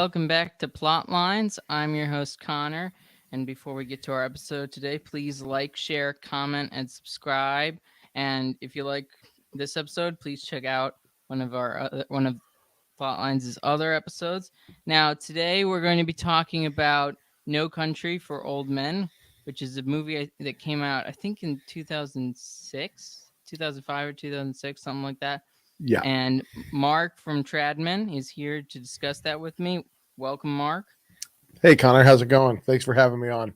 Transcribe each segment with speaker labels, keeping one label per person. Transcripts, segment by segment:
Speaker 1: welcome back to Plotlines. I'm your host, Connor. And before we get to our episode today, please like, share, comment, and subscribe. And if you like this episode, please check out one of Plotlines' other episodes. Now, today we're going to be talking about No Country for Old Men, which is a movie that came out, I think, in 2006, 2005 or 2006, something like that.
Speaker 2: Yeah.
Speaker 1: And Mark from Tradman is here to discuss that with me. Welcome, Mark.
Speaker 2: Hey, Connor, how's it going? Thanks for having me on.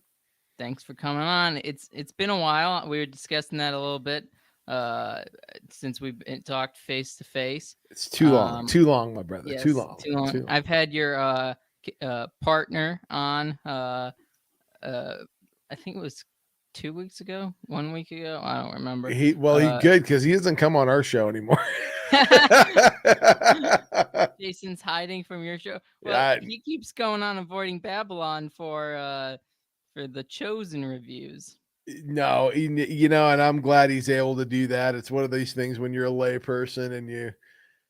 Speaker 1: Thanks for coming on. It's been a while. We were discussing that a little bit since we've talked face to face.
Speaker 2: It's too long, my brother. Too
Speaker 1: Yes,
Speaker 2: long,
Speaker 1: too long.
Speaker 2: too long.
Speaker 1: I've had your partner on. I think it was 2 weeks ago, 1 week ago. I don't remember.
Speaker 2: He good because he doesn't come on our show anymore.
Speaker 1: Jason's hiding from your show. Well, he keeps going on avoiding Babylon for the Chosen reviews.
Speaker 2: No, and I'm glad he's able to do that. It's one of these things when you're a lay person and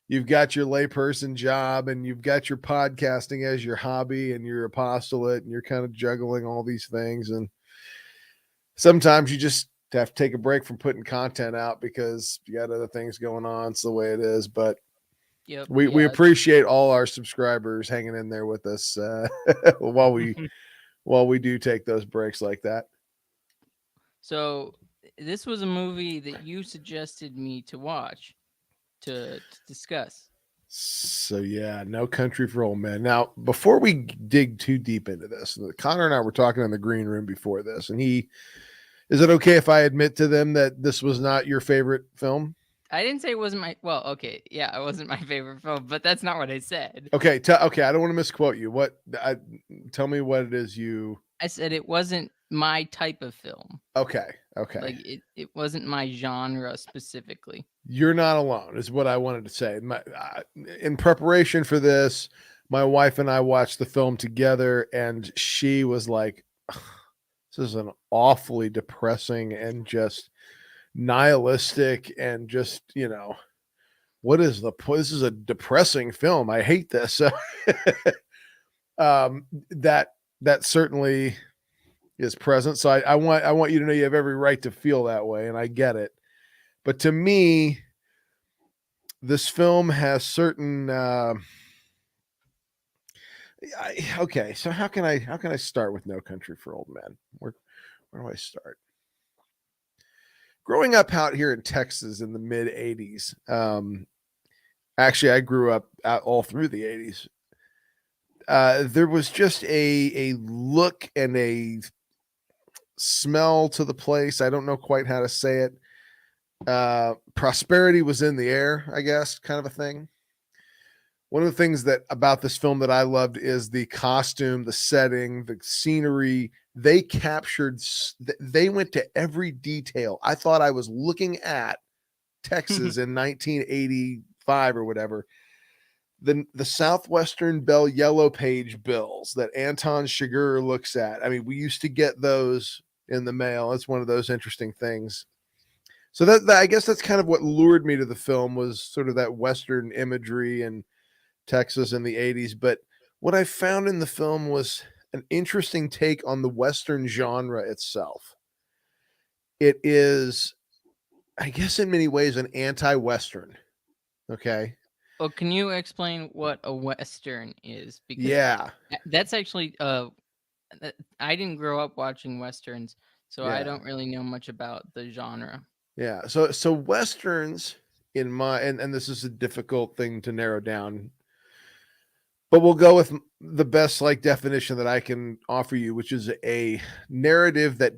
Speaker 2: you've got your layperson job and you've got your podcasting as your hobby and your apostolate and you're kind of juggling all these things. And sometimes you just have to take a break from putting content out because you got other things going on. It's the way it is. But we appreciate all our subscribers hanging in there with us while we do take those breaks like that.
Speaker 1: So this was a movie that you suggested me to watch to discuss.
Speaker 2: So yeah, No Country for Old Men. Now, before we dig too deep into this, Connor and I were talking in the green room before this, and is it okay if I admit to them that this was not your favorite film?
Speaker 1: I didn't say it wasn't it wasn't my favorite film, but that's not what I said.
Speaker 2: Okay, I don't want to misquote you. Tell me what it is you.
Speaker 1: I said it wasn't my type of film.
Speaker 2: Okay.
Speaker 1: Like it wasn't my genre specifically.
Speaker 2: You're not alone, is what I wanted to say. In preparation for this, my wife and I watched the film together, and she was like, "This is an awfully depressing and just nihilistic and just what is this is a depressing film. I hate this." That certainly is present. So I want you to know you have every right to feel that way, and I get it. But to me, this film has certain. Okay, so how can I start with No Country for Old Men? Where do I start? Growing up out here in Texas in the mid '80s, actually I grew up out all through the '80s. There was just a look and a smell to the place. I don't know quite how to say it. Prosperity was in the air, I guess, kind of a thing. One of the things about this film that I loved is the costume, the setting, the scenery. They went to every detail. I thought I was looking at Texas in 1985 or whatever. The Southwestern Bell Yellow Page bills that Anton Chigurh looks at. I mean, we used to get those in the mail. It's one of those interesting things. So that I guess that's kind of what lured me to the film, was sort of that Western imagery and Texas in the 80s. But what I found in the film was an interesting take on the Western genre itself. It is, I guess, in many ways, an anti-Western. Okay.
Speaker 1: Well, can you explain what a Western is?
Speaker 2: Because
Speaker 1: that's actually I didn't grow up watching Westerns, so I don't really know much about the genre.
Speaker 2: Yeah. So Westerns in my, and this is a difficult thing to narrow down, but we'll go with the best definition that I can offer you, which is a narrative that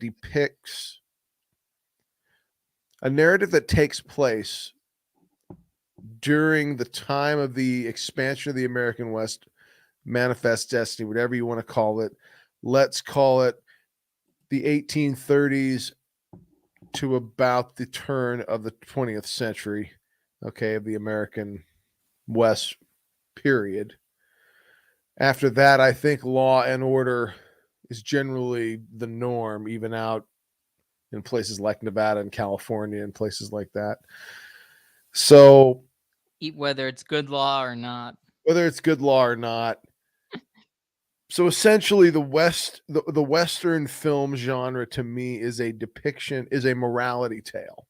Speaker 2: takes place during the time of the expansion of the American West, manifest destiny, whatever you want to call it. Let's call it the 1830s to about the turn of the 20th century, okay, of the American West period. After that, I think law and order is generally the norm, even out in places like Nevada and California and places like that. So
Speaker 1: whether it's good law or not.
Speaker 2: So essentially, the Western film genre to me is a depiction, is a morality tale.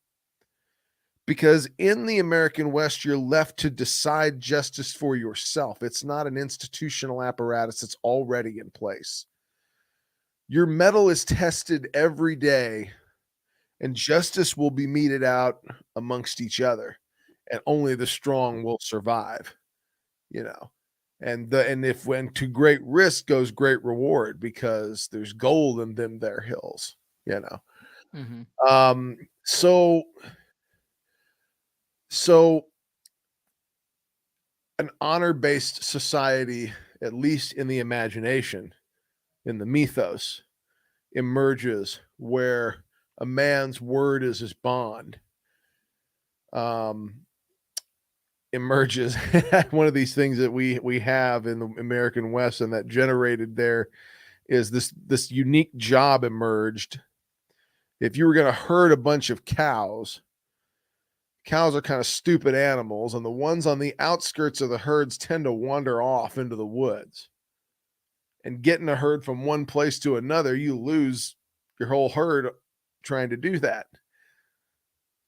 Speaker 2: Because in the American West, you're left to decide justice for yourself. It's not an institutional apparatus that's already in place. Your mettle is tested every day, and justice will be meted out amongst each other, and only the strong will survive. You know, and if when to great risk goes great reward, because there's gold in them there hills. You know,
Speaker 1: Mm-hmm.
Speaker 2: um, so so an honor based society, at least in the imagination, in the mythos, emerges where a man's word is his bond. Um, Emerges one of these things that we have in the American West, and that generated there is this unique job emerged. If you were going to herd a bunch of cows, cows are kind of stupid animals, and the ones on the outskirts of the herds tend to wander off into the woods. And getting a herd from one place to another, you lose your whole herd trying to do that.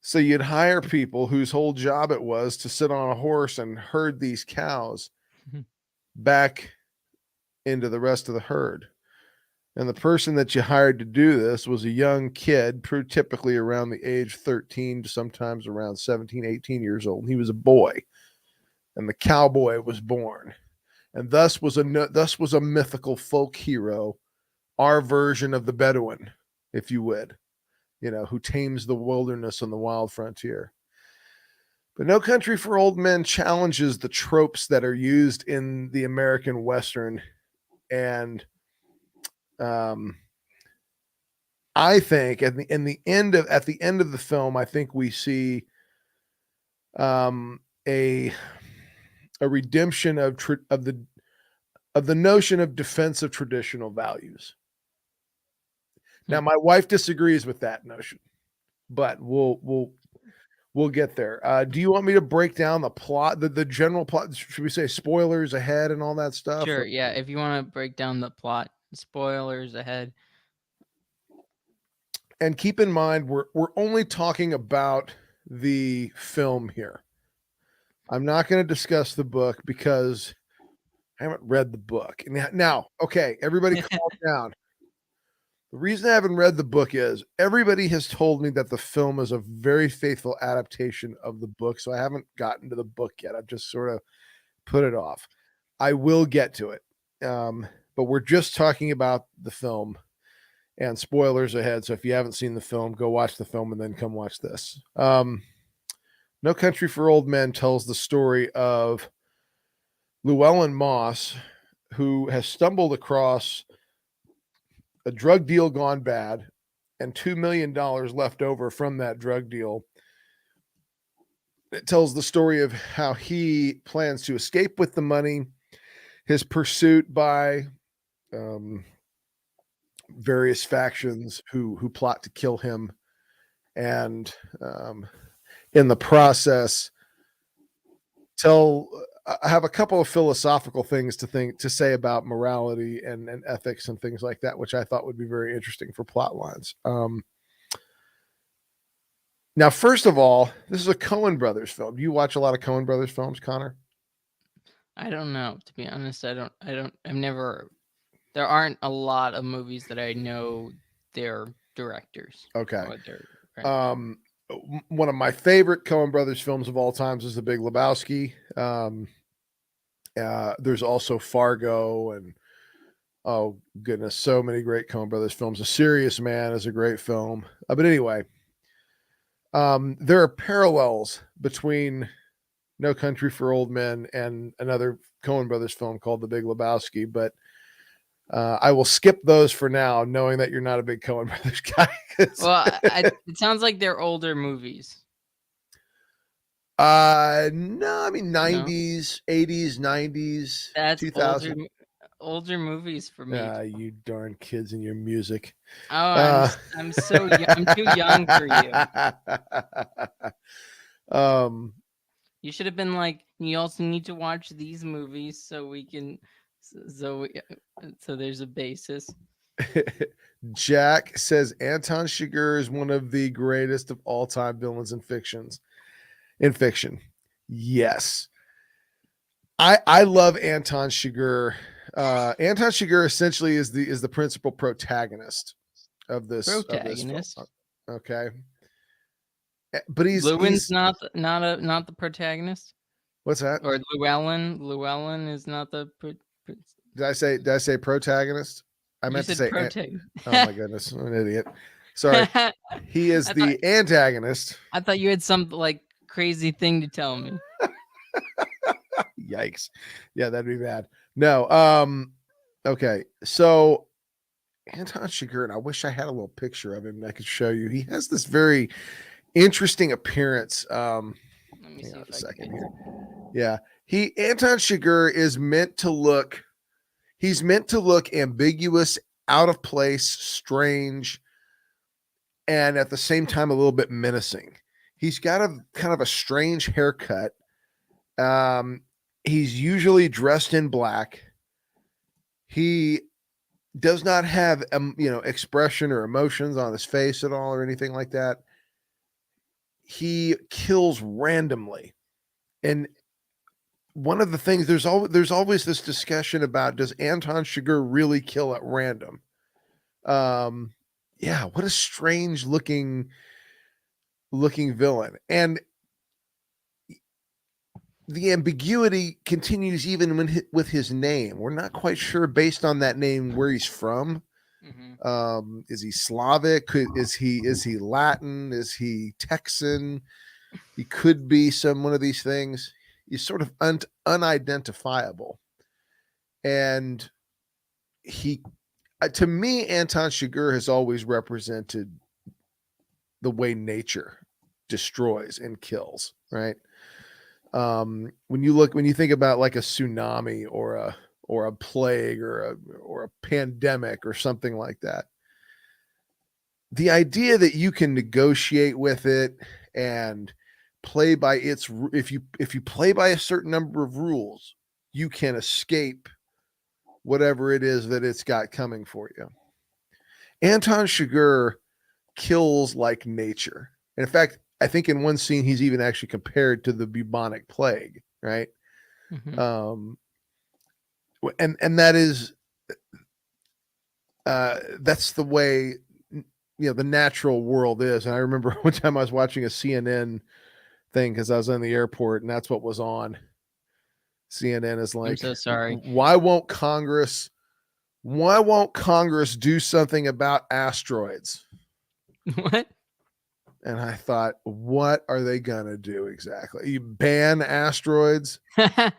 Speaker 2: So you'd hire people whose whole job it was to sit on a horse and herd these cows back into the rest of the herd. And the person that you hired to do this was a young kid, typically around the age 13 to sometimes around 17, 18 years old. He was a boy, and the cowboy was born. And thus was a mythical folk hero, our version of the Bedouin, if you would, who tames the wilderness on the wild frontier. But No Country for Old Men challenges the tropes that are used in the American Western, and um, I think at the end of the film, I think we see um, a a redemption of the notion of defense of traditional values. Now, my wife disagrees with that notion, but we'll get there. Do you want me to break down the plot, the general plot? Should we say spoilers ahead and all that stuff?
Speaker 1: Sure, yeah. If you want to break down the plot, spoilers ahead.
Speaker 2: And keep in mind, we're only talking about the film here. I'm not going to discuss the book because I haven't read the book. Now, okay, everybody calm down. The reason I haven't read the book is everybody has told me that the film is a very faithful adaptation of the book, so I haven't gotten to the book yet. I've just sort of put it off. I will get to it. But we're just talking about the film, and spoilers ahead. So if you haven't seen the film, go watch the film and then come watch this. No Country for Old Men tells the story of Llewellyn Moss, who has stumbled across a drug deal gone bad and $2 million left over from that drug deal. It tells the story of how he plans to escape with the money, his pursuit by various factions who plot to kill him, and in the process, I have a couple of philosophical things to say about morality and ethics and things like that, which I thought would be very interesting for plot lines. Now, first of all, this is a Coen Brothers film. Do you watch a lot of Coen Brothers films, Connor?
Speaker 1: I don't know, to be honest. I've never. There aren't a lot of movies that I know their directors.
Speaker 2: Okay.
Speaker 1: Or their, right.
Speaker 2: One of my favorite Coen Brothers films of all times is The Big Lebowski. There's also Fargo, and oh goodness, so many great Coen Brothers films. A Serious Man is a great film. But anyway, there are parallels between No Country for Old Men and another Coen Brothers film called The Big Lebowski, but I will skip those for now, knowing that you're not a big Coen Brothers guy.
Speaker 1: Well, it sounds like they're older movies.
Speaker 2: No, I mean
Speaker 1: No,
Speaker 2: 90s, 80s, 90s,
Speaker 1: that's
Speaker 2: 2000.
Speaker 1: older movies for me.
Speaker 2: You darn kids and your music.
Speaker 1: Oh,
Speaker 2: Uh,
Speaker 1: I'm so young. I'm too young for you.
Speaker 2: um,
Speaker 1: You should have been like, you also need to watch these movies so we can So there's a basis.
Speaker 2: Jack says Anton Chigurh is one of the greatest of all time villains in fictions. In fiction, yes, I love Anton Chigurh. Anton Chigurh essentially is the principal protagonist of this film.
Speaker 1: Protagonist.
Speaker 2: Okay, but
Speaker 1: Lewin's
Speaker 2: he's
Speaker 1: not the protagonist,
Speaker 2: what's that?
Speaker 1: or Llewellyn. Llewellyn is not the.
Speaker 2: Did I say protagonist? I
Speaker 1: You
Speaker 2: meant to
Speaker 1: said
Speaker 2: say.
Speaker 1: protagonist.
Speaker 2: Oh my goodness, I'm an idiot. Sorry.
Speaker 1: I
Speaker 2: He is
Speaker 1: thought
Speaker 2: the antagonist.
Speaker 1: I thought you had some like crazy thing to tell me.
Speaker 2: Yikes. Yeah, that'd be bad. No. Okay. So Anton Chigurh, and I wish I had a little picture of him that I could show you. He has this very interesting appearance.
Speaker 1: Let me
Speaker 2: Hang
Speaker 1: see
Speaker 2: on a
Speaker 1: if I
Speaker 2: second
Speaker 1: can.
Speaker 2: here. Yeah. Anton Chigurh is meant to look, he's meant to look ambiguous, out of place, strange, and at the same time a little bit menacing. He's got a kind of a strange haircut. He's usually dressed in black. He does not have expression or emotions on his face at all or anything like that. He kills randomly. And one of the things there's always this discussion about, does Anton Chigurh really kill at random? Yeah, what a strange looking villain. And the ambiguity continues even with his name. We're not quite sure based on that name where he's from. Is he Slavic? Is he Latin? Is he Texan? He could be one of these things. He's sort of unidentifiable, and he, to me, Anton Chigurh has always represented the way nature destroys and kills. Right. When you think about like a tsunami or a plague or a pandemic or something like that, the idea that you can negotiate with it and play by if you play by a certain number of rules, you can escape whatever it is that it's got coming for you. Anton Chigurh kills like nature. And in fact, I think in one scene he's even actually compared to the bubonic plague, right?
Speaker 1: Mm-hmm.
Speaker 2: And that is that's the way the natural world is. And I remember one time I was watching a CNN thing because I was in the airport, and that's what was on. CNN is like,
Speaker 1: I'm so sorry.
Speaker 2: why won't Congress do something about asteroids?
Speaker 1: What?
Speaker 2: And I thought, what are they gonna do exactly? You ban asteroids?
Speaker 1: It's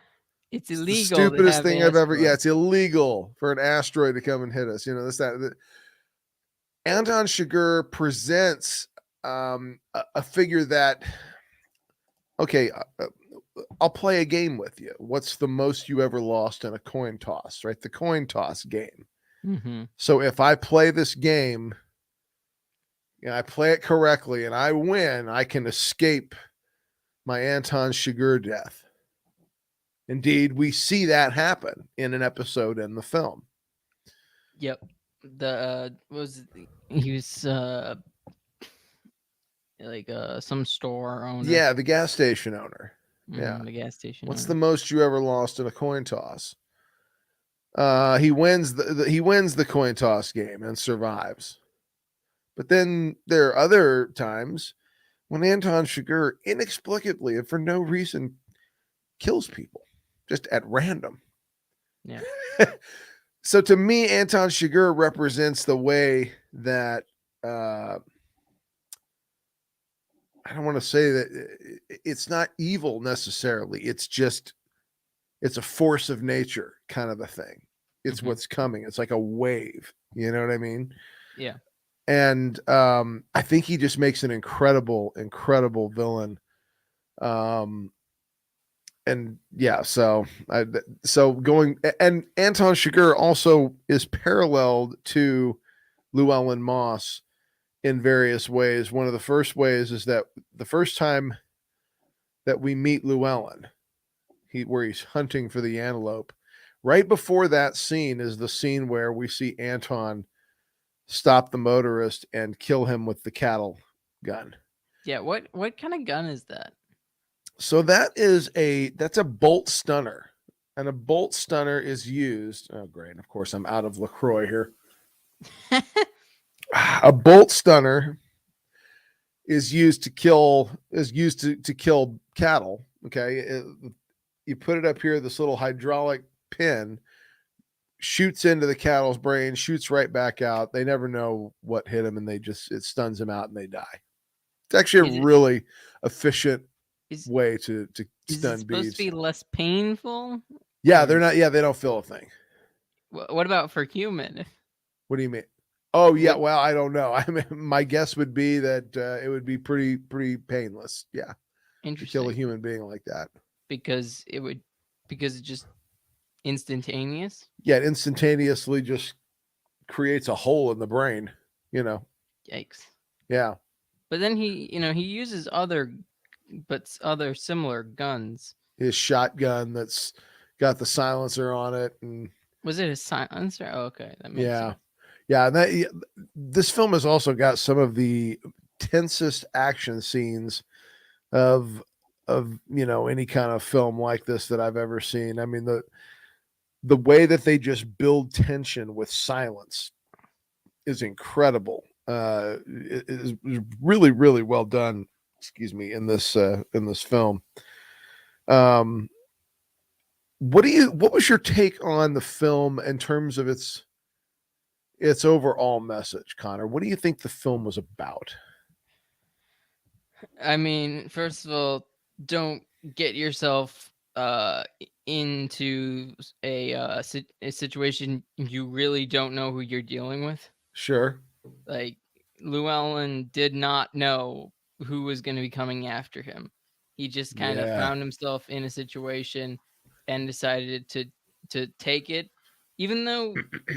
Speaker 2: It's the
Speaker 1: illegal to
Speaker 2: stupidest
Speaker 1: have
Speaker 2: thing I've ever. Yeah,
Speaker 1: asteroids.
Speaker 2: it's illegal for an asteroid to come and hit us. This that. Anton Chigurh presents a figure that, okay, I'll play a game with you. What's the most you ever lost in a coin toss, right? The coin toss game.
Speaker 1: Mm-hmm.
Speaker 2: So if I play this game, I play it correctly and I win, I can escape my Anton Chigurh death. Indeed, we see that happen in an episode in the film.
Speaker 1: Yep. The he was like some store owner.
Speaker 2: Yeah, the gas station owner. Yeah.
Speaker 1: The gas station.
Speaker 2: What's
Speaker 1: owner.
Speaker 2: the most you ever lost in a coin toss? He wins he wins the coin toss game and survives. But then there are other times when Anton Chigurh inexplicably and for no reason kills people just at random.
Speaker 1: Yeah.
Speaker 2: So to me, Anton Chigurh represents the way that I don't want to say that it's not evil necessarily. It's a force of nature kind of a thing. It's what's coming. It's like a wave. You know what I mean?
Speaker 1: Yeah.
Speaker 2: And I think he just makes an incredible villain. And yeah, so going, and Anton Chigurh also is paralleled to Llewellyn Moss in various ways. One of the first ways is that the first time that we meet Llewellyn, where he's hunting for the antelope, Right before that scene is the scene where we see Anton stop the motorist and kill him with the cattle gun.
Speaker 1: Yeah, what kind of gun is that?
Speaker 2: So that's a bolt stunner. And a bolt stunner is used. Oh great, of course I'm out of LaCroix here. A bolt stunner is used to kill cattle. Okay. You put it up here, this little hydraulic pin shoots into the cattle's brain, shoots right back out. They never know what hit them, and it stuns them out and they die. It's actually
Speaker 1: Is
Speaker 2: a
Speaker 1: it
Speaker 2: really efficient
Speaker 1: is
Speaker 2: way to
Speaker 1: is it
Speaker 2: stun
Speaker 1: supposed to
Speaker 2: bees.
Speaker 1: be less painful?
Speaker 2: Yeah,
Speaker 1: Or
Speaker 2: they don't feel a thing.
Speaker 1: what about for human?
Speaker 2: What do you mean? Oh yeah,
Speaker 1: What
Speaker 2: well I don't know. I mean, my guess would be that it would be pretty painless. Yeah, to kill a
Speaker 1: interesting
Speaker 2: human being like that.
Speaker 1: because it would because it's just instantaneous.
Speaker 2: Yeah, it instantaneously just creates a hole in the brain. You know.
Speaker 1: Yikes.
Speaker 2: Yeah,
Speaker 1: But then he uses other similar guns.
Speaker 2: his shotgun that's got the silencer on it, and
Speaker 1: Was it a silencer? Oh, okay, that makes
Speaker 2: yeah,
Speaker 1: sense.
Speaker 2: yeah. And this film has also got some of the tensest action scenes of any kind of film like this that I've ever seen. I mean the way that they just build tension with silence is incredible. It is really really well done. Excuse me, in this film. Um, what was your take on the film in terms of its overall message, Connor? What do you think the film was about?
Speaker 1: I mean, first of all, don't get yourself into a situation you really don't know who you're dealing with.
Speaker 2: Sure.
Speaker 1: Like Llewellyn did not know who was going to be coming after him. He just kind of
Speaker 2: Yeah.
Speaker 1: found himself in a situation and decided to take it, even though,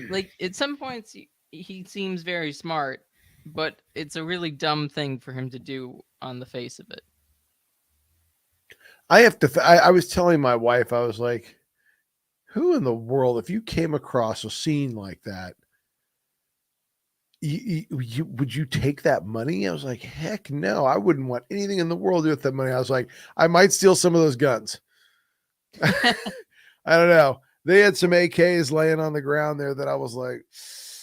Speaker 1: like, at some points he seems very smart, but it's a really dumb thing for him to do on the face of it.
Speaker 2: I have to. I was telling my wife, I was like, "Who in the world, if you came across a scene like that, would you take that money?" I was like, "Heck no, I wouldn't want anything in the world to do with that money." I was like, "I might steal some of those guns." I don't know. They had some AKs laying on the ground there that I was like,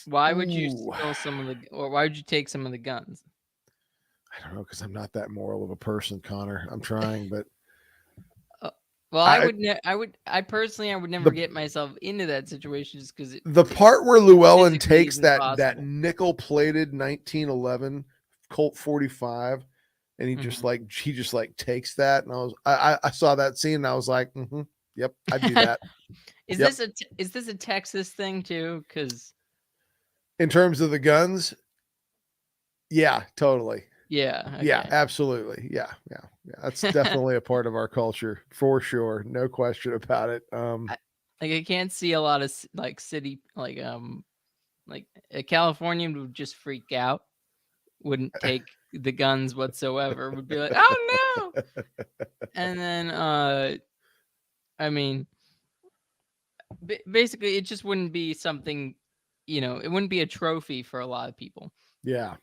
Speaker 1: Why would you
Speaker 2: "Ooh."
Speaker 1: steal or why would you take some of the guns?
Speaker 2: I don't know because I'm not that moral of a person, Connor. I'm trying, but
Speaker 1: Uh, well,
Speaker 2: I
Speaker 1: I personally, I would never
Speaker 2: the
Speaker 1: get myself into that situation just because
Speaker 2: the
Speaker 1: it
Speaker 2: part where Llewellyn
Speaker 1: physically
Speaker 2: takes
Speaker 1: isn't
Speaker 2: that
Speaker 1: possible.
Speaker 2: nickel plated 1911 Colt 45 and
Speaker 1: Mhm.
Speaker 2: he just like takes that and I saw that scene and I was like, yep, I'd do that. Yep.
Speaker 1: Is this a Texas thing too? Because
Speaker 2: In terms of the guns, yeah, totally.
Speaker 1: yeah,
Speaker 2: Yeah,
Speaker 1: okay.
Speaker 2: absolutely. Yeah. That's definitely a part of our culture for sure. No question about it.
Speaker 1: I, like I can't see a lot of like city like a Californian would just freak out, wouldn't take the guns whatsoever, would be like, oh no, and then I mean, basically it just wouldn't be something, it wouldn't be a trophy for a lot of people.
Speaker 2: Yeah.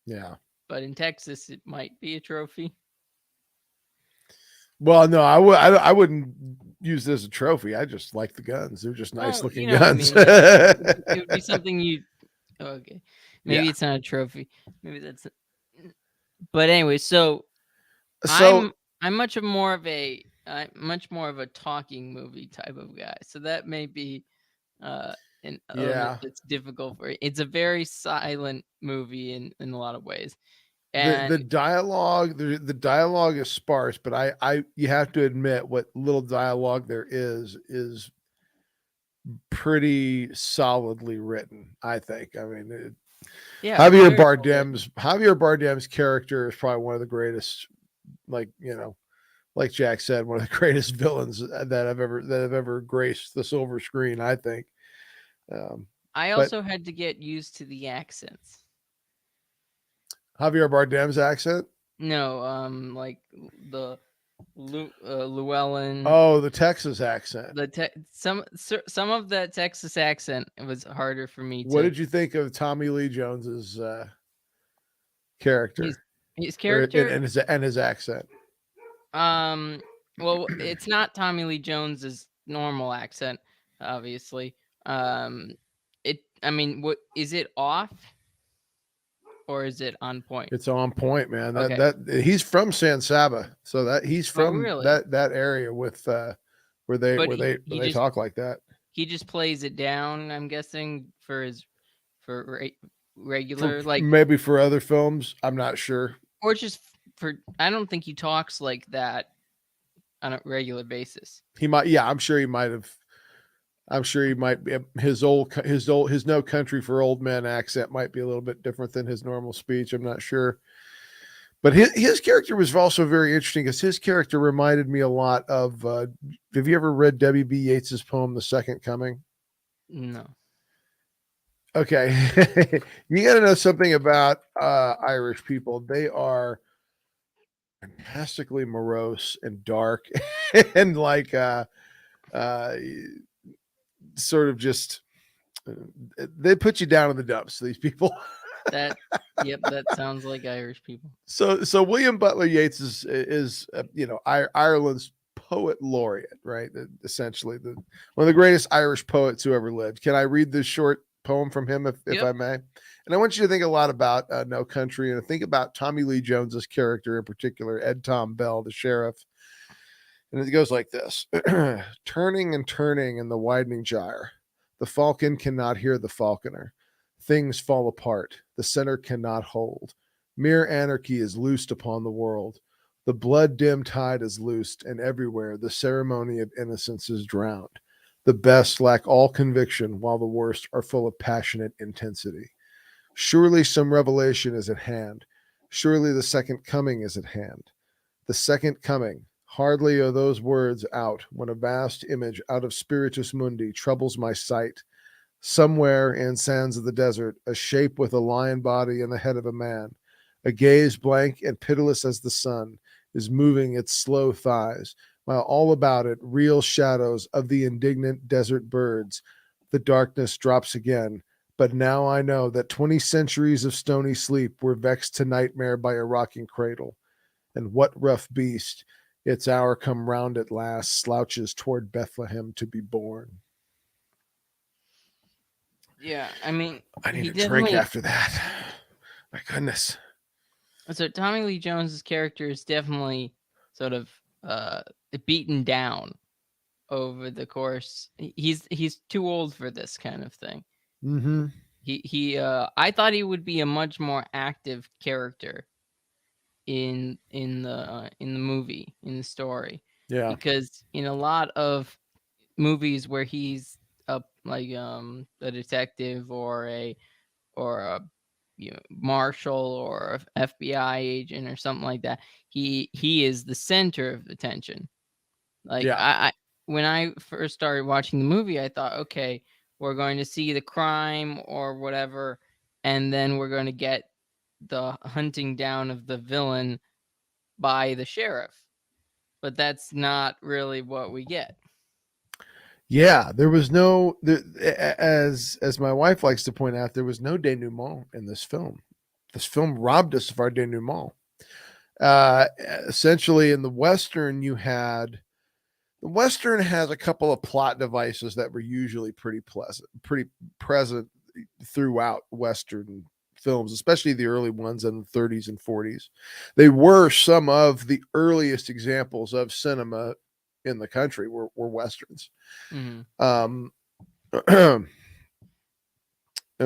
Speaker 2: Yeah.
Speaker 1: But in Texas, it might be a trophy.
Speaker 2: Well, no, I wouldn't use it as a trophy. I just like the guns. They're just nice
Speaker 1: Well, you
Speaker 2: looking
Speaker 1: know what I
Speaker 2: guns.
Speaker 1: mean. Like it would be something you. Oh, okay,
Speaker 2: Yeah.
Speaker 1: maybe it's not a trophy. Maybe that's. But anyway, so
Speaker 2: So,
Speaker 1: I'm much more of a talking movie type of guy. So that may be an element
Speaker 2: yeah,
Speaker 1: that's difficult for. It's a very silent movie in a lot of ways,
Speaker 2: the
Speaker 1: and
Speaker 2: dialogue the dialogue is sparse, but I you have to admit what little dialogue there is pretty solidly written. I think. I mean,
Speaker 1: yeah, very well written.
Speaker 2: Javier Bardem's character is probably one of the greatest. Like like Jack said, one of the greatest villains that have ever graced the silver screen. I think. Um,
Speaker 1: I
Speaker 2: but
Speaker 1: also had to get used to the accents.
Speaker 2: Javier Bardem's accent.
Speaker 1: No, like the Llewellyn.
Speaker 2: Oh, the Texas accent.
Speaker 1: Some of that Texas accent was harder for me
Speaker 2: What
Speaker 1: to.
Speaker 2: did you think of Tommy Lee Jones's character
Speaker 1: His his
Speaker 2: or
Speaker 1: character.
Speaker 2: and his accent?
Speaker 1: Um, well, it's not Tommy Lee Jones's normal accent, obviously. Um, I mean, what is it off or is it on point?
Speaker 2: It's on point, man.
Speaker 1: Okay.
Speaker 2: He's from San Saba, so that he's
Speaker 1: Oh,
Speaker 2: from
Speaker 1: really?
Speaker 2: that area with where they
Speaker 1: But
Speaker 2: where they
Speaker 1: he
Speaker 2: where they
Speaker 1: just
Speaker 2: talk like that.
Speaker 1: he just plays it down. I'm guessing for his for
Speaker 2: For
Speaker 1: regular like
Speaker 2: maybe for other films, I'm not sure.
Speaker 1: or just for. I don't think he talks like that on a regular basis.
Speaker 2: He might, yeah, I'm sure he might have. I'm sure he might be his no country for old men accent might be a little bit different than his normal speech. I'm not sure, but his character was also very interesting because his character reminded me a lot of. Have you ever read W.B. Yeats's poem "The Second Coming"?
Speaker 1: No.
Speaker 2: Okay, you got to know something about Irish people. They are fantastically morose and dark, and like uh, sort of just they put you down in the dumps. These people.
Speaker 1: That yep, that sounds like Irish people.
Speaker 2: So William Butler Yeats is Ireland's poet laureate, right? Essentially, one of the greatest Irish poets who ever lived. Can I read this short poem from him, if
Speaker 1: Yep.
Speaker 2: I may? And I want you to think a lot about No Country and think about Tommy Lee Jones's character in particular, Ed Tom Bell, the sheriff. And it goes like this: turning and turning in the widening gyre, the falcon cannot hear the falconer. Things fall apart. The center cannot hold. Mere anarchy is loosed upon the world. The blood dim tide is loosed, and everywhere the ceremony of innocence is drowned. The best lack all conviction, while the worst are full of passionate intensity. Surely some revelation is at hand. Surely the second coming is at hand. The second coming. Hardly are those words out when a vast image out of Spiritus Mundi troubles my sight. Somewhere in sands of the desert, a shape with a lion body and the head of a man, a gaze blank and pitiless as the sun, is moving its slow thighs, while all about it real shadows of the indignant desert birds. The darkness drops again, but now I know that 20 centuries of stony sleep were vexed to nightmare by a rocking cradle. And what rough beast, its hour come round at last, slouches toward Bethlehem to be born.
Speaker 1: Yeah, I mean,
Speaker 2: I need
Speaker 1: he
Speaker 2: a drink
Speaker 1: definitely.
Speaker 2: after that. My goodness.
Speaker 1: So Tommy Lee Jones's character is definitely sort of uh beaten down over the course. He's too old for this kind of thing.
Speaker 2: Mm-hmm.
Speaker 1: I thought he would be a much more active character in the movie, in the story,
Speaker 2: Yeah.
Speaker 1: because in a lot of movies where he's a detective or a marshal or a FBI agent or something like that, he is the center of attention. Like
Speaker 2: Yeah.
Speaker 1: I when I first started watching the movie, I thought, okay, we're going to see the crime or whatever, and then we're going to get the hunting down of the villain by the sheriff. But that's not really what we get.
Speaker 2: Yeah. There was as my wife likes to point out, there was no denouement in this film. This film robbed us of our denouement. Uh, Essentially, in the Western has a couple of plot devices that were usually pretty present throughout Western films, especially the early ones in the 30s and 40s. They were some of the earliest examples of cinema in the country were Westerns.
Speaker 1: Mm-hmm.
Speaker 2: Um,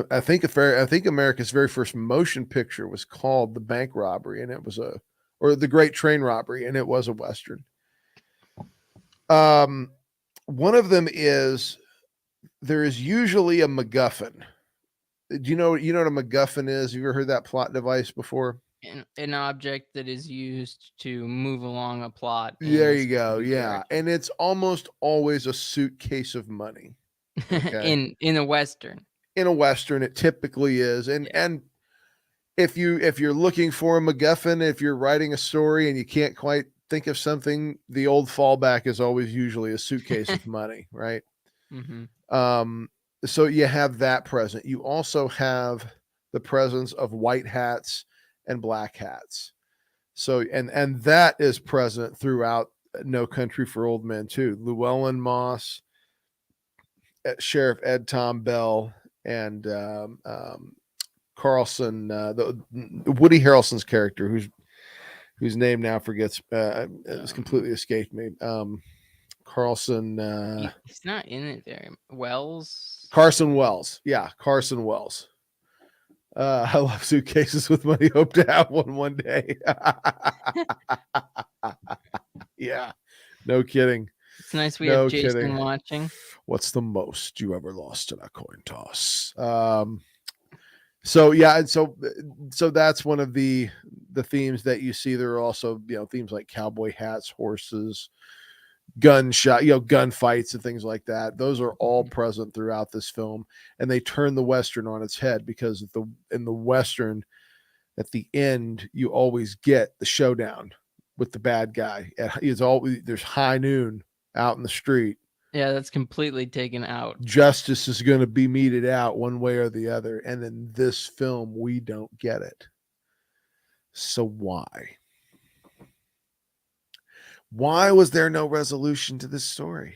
Speaker 2: I think America's very first motion picture was called The Bank Robbery, and it was or The Great Train Robbery, and it was a Western. Um, One of them is there is usually a MacGuffin. Do you know what a MacGuffin is? Have you ever heard that plot device before?
Speaker 1: An object that is used to move along a plot in
Speaker 2: There
Speaker 1: a
Speaker 2: you go.
Speaker 1: specific
Speaker 2: Yeah,
Speaker 1: direction.
Speaker 2: and it's almost always a suitcase of money. Okay,
Speaker 1: In a western.
Speaker 2: in a western, it typically is, and
Speaker 1: Yeah.
Speaker 2: if you're looking for a MacGuffin, if you're writing a story and you can't quite think of something, the old fallback is always usually a suitcase of money, right?
Speaker 1: Mm-hmm.
Speaker 2: Um, so you have that present. You also have the presence of white hats and black hats. So and that is present throughout No Country for Old Men too. Llewellyn Moss, Sheriff Ed Tom Bell, and Carlson, the Woody Harrelson's character, whose name now forgets, it's
Speaker 1: Um,
Speaker 2: completely escaped me. Carlson,
Speaker 1: he's not in it very Wells.
Speaker 2: Carson Wells, yeah, Carson Wells. I love suitcases with money. Hope to have one day. Yeah, no kidding,
Speaker 1: It's nice we have
Speaker 2: no
Speaker 1: Jason
Speaker 2: kidding.
Speaker 1: watching.
Speaker 2: What's the most you ever lost in a coin toss? So yeah, and so that's one of the themes that you see. There are also, themes like cowboy hats, horses, gunshot, gunfights and things like that. Those are all
Speaker 1: Mhm.
Speaker 2: present throughout this film, and they turn the western on its head because in the western, at the end, you always get the showdown with the bad guy. It's always there's high noon out in the street.
Speaker 1: Yeah, that's completely taken out.
Speaker 2: Justice is going to be meted out one way or the other, and in this film, we don't get it. So why? Why was there no resolution to this story?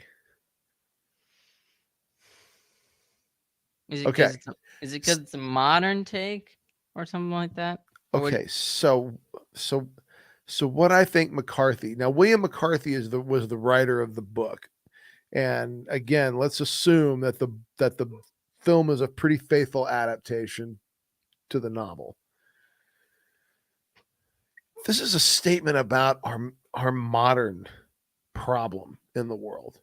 Speaker 1: Is it
Speaker 2: Okay.
Speaker 1: because it's a modern take or something like that? Or would
Speaker 2: Okay, so so what I think McCarthy. Now William McCarthy was the writer of the book. And again, let's assume that the film is a pretty faithful adaptation to the novel. This is a statement about our modern problem in the world.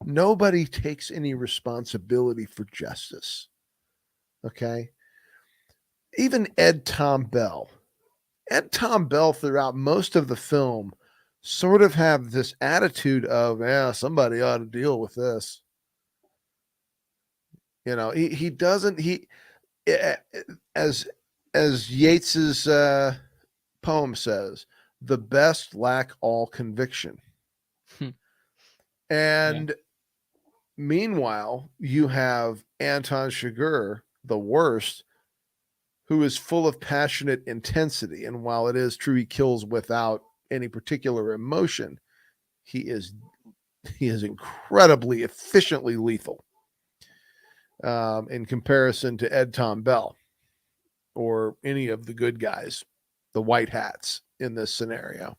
Speaker 2: Nobody takes any responsibility for justice. Okay? Even Ed Tom Bell. Ed Tom Bell throughout most of the film sort of have this attitude of, yeah, somebody ought to deal with this. He doesn't eh, as Yeats's poem says, the best lack all conviction.
Speaker 1: yeah.
Speaker 2: And meanwhile, you have Anton Chigurh, the worst, who is full of passionate intensity. And while it is true he kills without any particular emotion, he is he is incredibly efficiently lethal, in comparison to Ed Tom Bell or any of the good guys, the white hats in this scenario.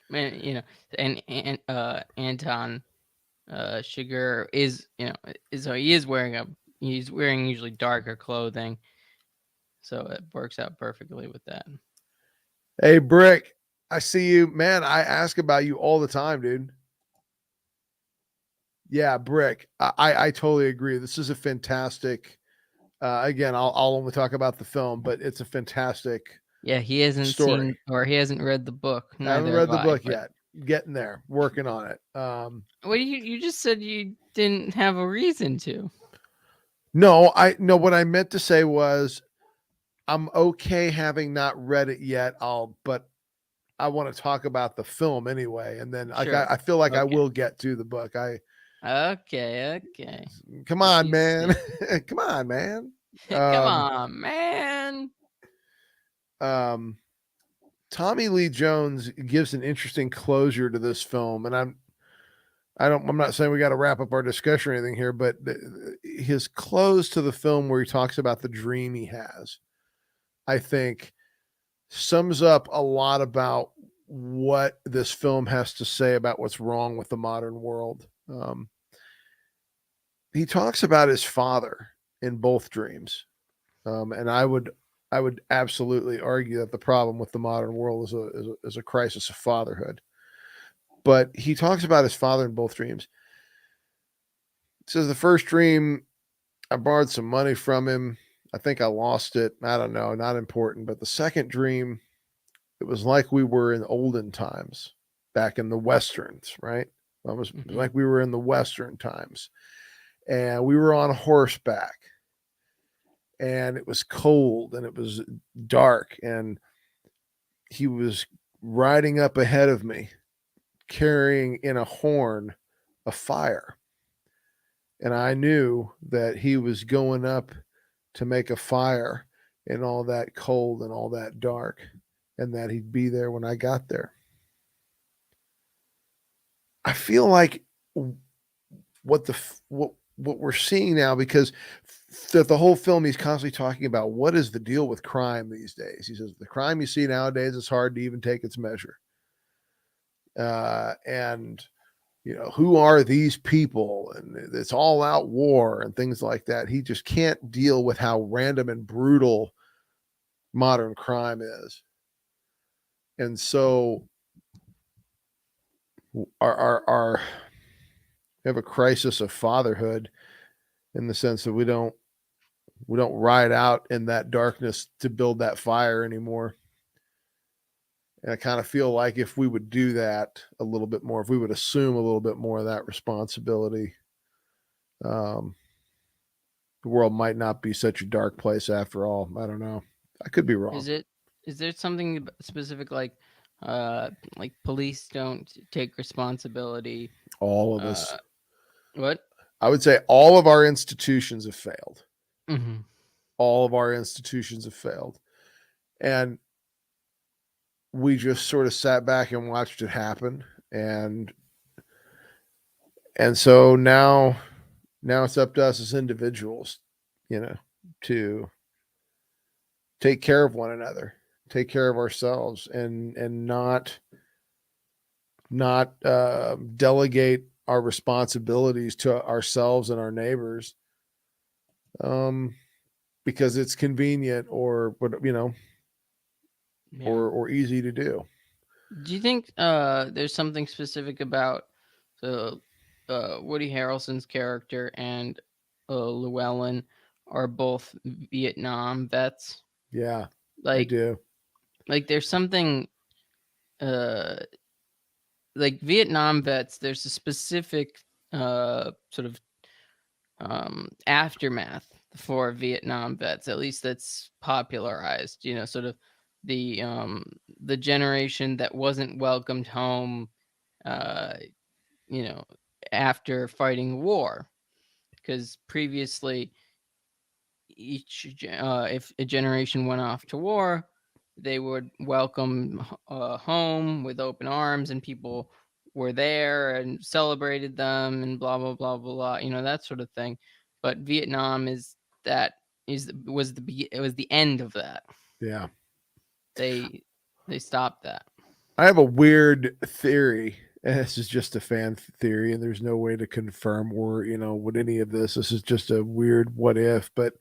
Speaker 1: Man, and Anton Sugar is he's wearing usually darker clothing, so it works out perfectly with that.
Speaker 2: Hey, Brick, I see you. Man, I ask about you all the time, dude. Yeah, Brick. I totally agree. This is a fantastic. Again, I'll only talk about the film, but it's a fantastic
Speaker 1: Yeah, he hasn't
Speaker 2: story.
Speaker 1: seen or he hasn't read the book.
Speaker 2: I haven't
Speaker 1: Neither have
Speaker 2: read the
Speaker 1: I.
Speaker 2: book
Speaker 1: But
Speaker 2: yet. Getting there, working on it.
Speaker 1: what you just said you didn't have a reason to.
Speaker 2: No, I no. What I meant to say was I'm okay having not read it yet. But I want to talk about the film anyway, and then like
Speaker 1: Sure.
Speaker 2: I feel like I
Speaker 1: Okay.
Speaker 2: will get to the book. I
Speaker 1: Okay. Okay.
Speaker 2: Come
Speaker 1: If
Speaker 2: on,
Speaker 1: you
Speaker 2: man.
Speaker 1: say.
Speaker 2: Come on, man.
Speaker 1: Come
Speaker 2: Um,
Speaker 1: on, man.
Speaker 2: um, Tommy Lee Jones gives an interesting closure to this film, and I'm not saying we got to wrap up our discussion or anything here, but his close to the film where he talks about the dream he has, I think, sums up a lot about what this film has to say about what's wrong with the modern world. He talks about his father in both dreams, and I would absolutely argue that the problem with the modern world is a crisis of fatherhood. But he talks about his father in both dreams. He says the first dream, I borrowed some money from him. I think I lost it. I don't know, not important. But the second dream, it was like we were in olden times, back in the westerns, right? It was
Speaker 1: Hmm.
Speaker 2: like we were in the western times, and we were on horseback, and it was cold and it was dark, and he was riding up ahead of me, carrying in a horn a fire. And I knew that he was going up to make a fire in all that cold and all that dark, and that he'd be there when I got there. I feel like what the what we're seeing now, because the whole film he's constantly talking about what is the deal with crime these days. He says the crime you see nowadays is hard to even take its measure, and who are these people, and it's all out war and things like that. He just can't deal with how random and brutal modern crime is. And so our we have a crisis of fatherhood, in the sense that we don't ride out in that darkness to build that fire anymore. And I kind of feel like if we would do that a little bit more, if we would assume a little bit more of that responsibility, um, the world might not be such a dark place after all. I don't know. I could be wrong.
Speaker 1: Is it is there something specific like police don't take responsibility?
Speaker 2: All of us.
Speaker 1: Uh, what?
Speaker 2: I would say all of our institutions have failed.
Speaker 1: Hmm.
Speaker 2: All of our institutions have failed. And we just sort of sat back and watched it happen. And so now it's up to us as individuals, you know, to take care of one another, take care of ourselves, and not delegate our responsibilities to ourselves and our neighbors, um, because it's convenient, or
Speaker 1: Yeah.
Speaker 2: or easy to do.
Speaker 1: Do you think there's something specific about the Woody Harrelson's character and Llewellyn are both Vietnam vets?
Speaker 2: Yeah, I
Speaker 1: Like
Speaker 2: do.
Speaker 1: like there's something uh like Vietnam vets. There's a specific sort of aftermath for Vietnam vets. At least that's popularized. Sort of the um the generation that wasn't welcomed home. Uh, you know, after fighting war, because previously if a generation went off to war, they would welcome home with open arms, and people were there and celebrated them and blah blah blah blah blah, that sort of thing. But Vietnam that is it was the end of that.
Speaker 2: Yeah.
Speaker 1: They stopped that.
Speaker 2: I have a weird theory, and this is just a fan theory, and there's no way to confirm or what any of this. This is just a weird what if. But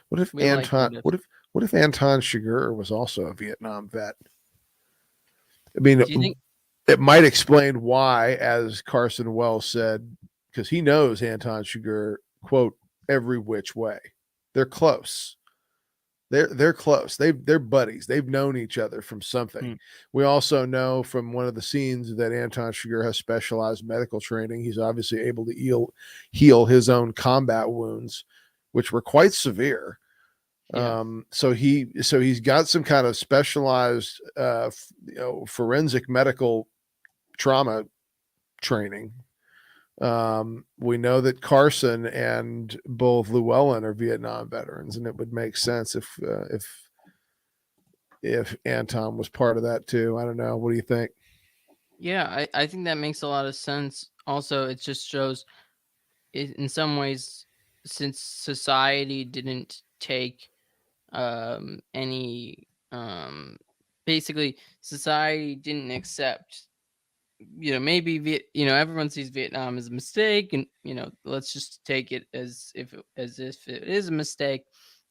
Speaker 2: what if
Speaker 1: We like what if.
Speaker 2: Anton Chigurh was also a Vietnam vet? I mean,
Speaker 1: Do you think?
Speaker 2: it might explain why, as Carson Wells said, because he knows Anton Chigurh, quote, every which way. They're close. They're close. They're buddies. They've known each other from something.
Speaker 1: Hmm.
Speaker 2: We also know from one of the scenes that Anton Chigurh has specialized medical training. He's obviously able to heal his own combat wounds, which were quite severe.
Speaker 1: Yeah.
Speaker 2: So he's got some kind of specialized forensic medical trauma training. We know that Carson and both Llewellyn are Vietnam veterans, and it would make sense if Anton was part of that too. I don't know. What do you think?
Speaker 1: Yeah, I think that makes a lot of sense. Also, it just shows in some ways, since society didn't take any basically society didn't accept, maybe everyone sees Vietnam as a mistake, and let's just take it as if it is a mistake,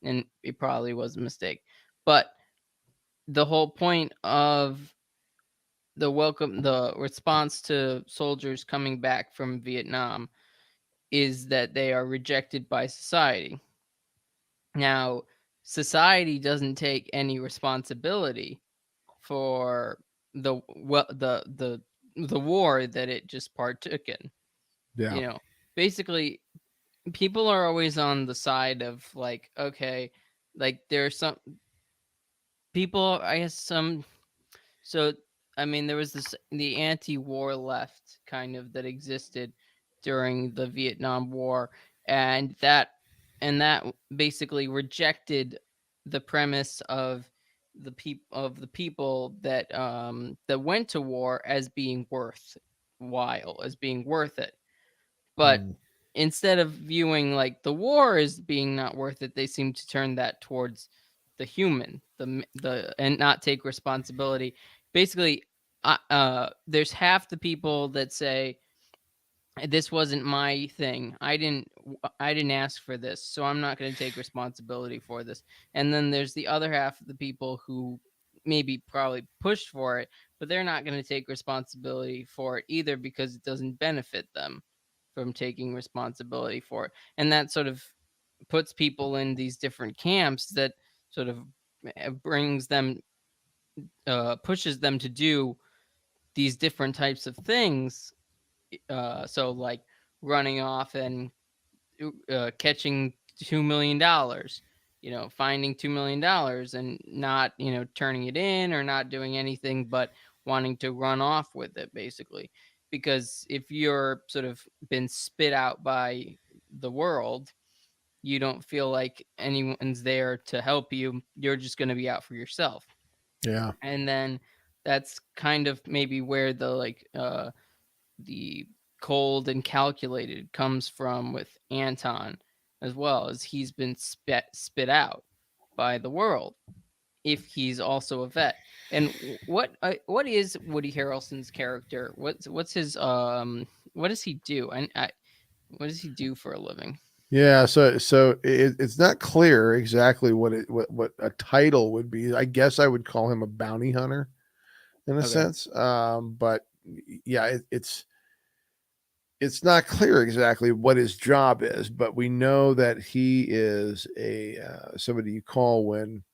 Speaker 1: and it probably was a mistake. But the whole point of the response to soldiers coming back from Vietnam is that they are rejected by society. Now, society doesn't take any responsibility for the war that it just partook in.
Speaker 2: Yeah,
Speaker 1: You know, basically, people are always on the side of like, okay, like there are some people, I guess some. So I mean, there was the anti-war left kind of that existed during the Vietnam War, and that basically rejected the premise of the people that went to war as being worthwhile, as being worth it. But
Speaker 2: Mm.
Speaker 1: instead of viewing like the war as being not worth it, they seem to turn that towards the human, and not take responsibility. Basically, there's half the people that say this wasn't my thing. I didn't ask for this, so I'm not going to take responsibility for this. And then there's the other half of the people who maybe probably pushed for it, but they're not going to take responsibility for it either because it doesn't benefit them from taking responsibility for it. And that sort of puts people in these different camps that sort of brings them pushes them to do these different types of things, so like running off and catching $2 million, finding $2 million and not, turning it in or not doing anything but wanting to run off with it, basically. Because if you're sort of been spit out by the world, you don't feel like anyone's there to help you. You're just going to be out for yourself.
Speaker 2: Yeah.
Speaker 1: And then that's kind of maybe where the cold and calculated comes from with Anton, as well as he's been spit out by the world. If he's also a vet, and what is Woody Harrelson's character? What's his what does he do? And what does he do for a living?
Speaker 2: Yeah, so it's not clear exactly what a title would be. I guess I would call him a bounty hunter in a
Speaker 1: Okay,
Speaker 2: sense. But yeah, it's not clear exactly what his job is, but we know that he is a somebody you call when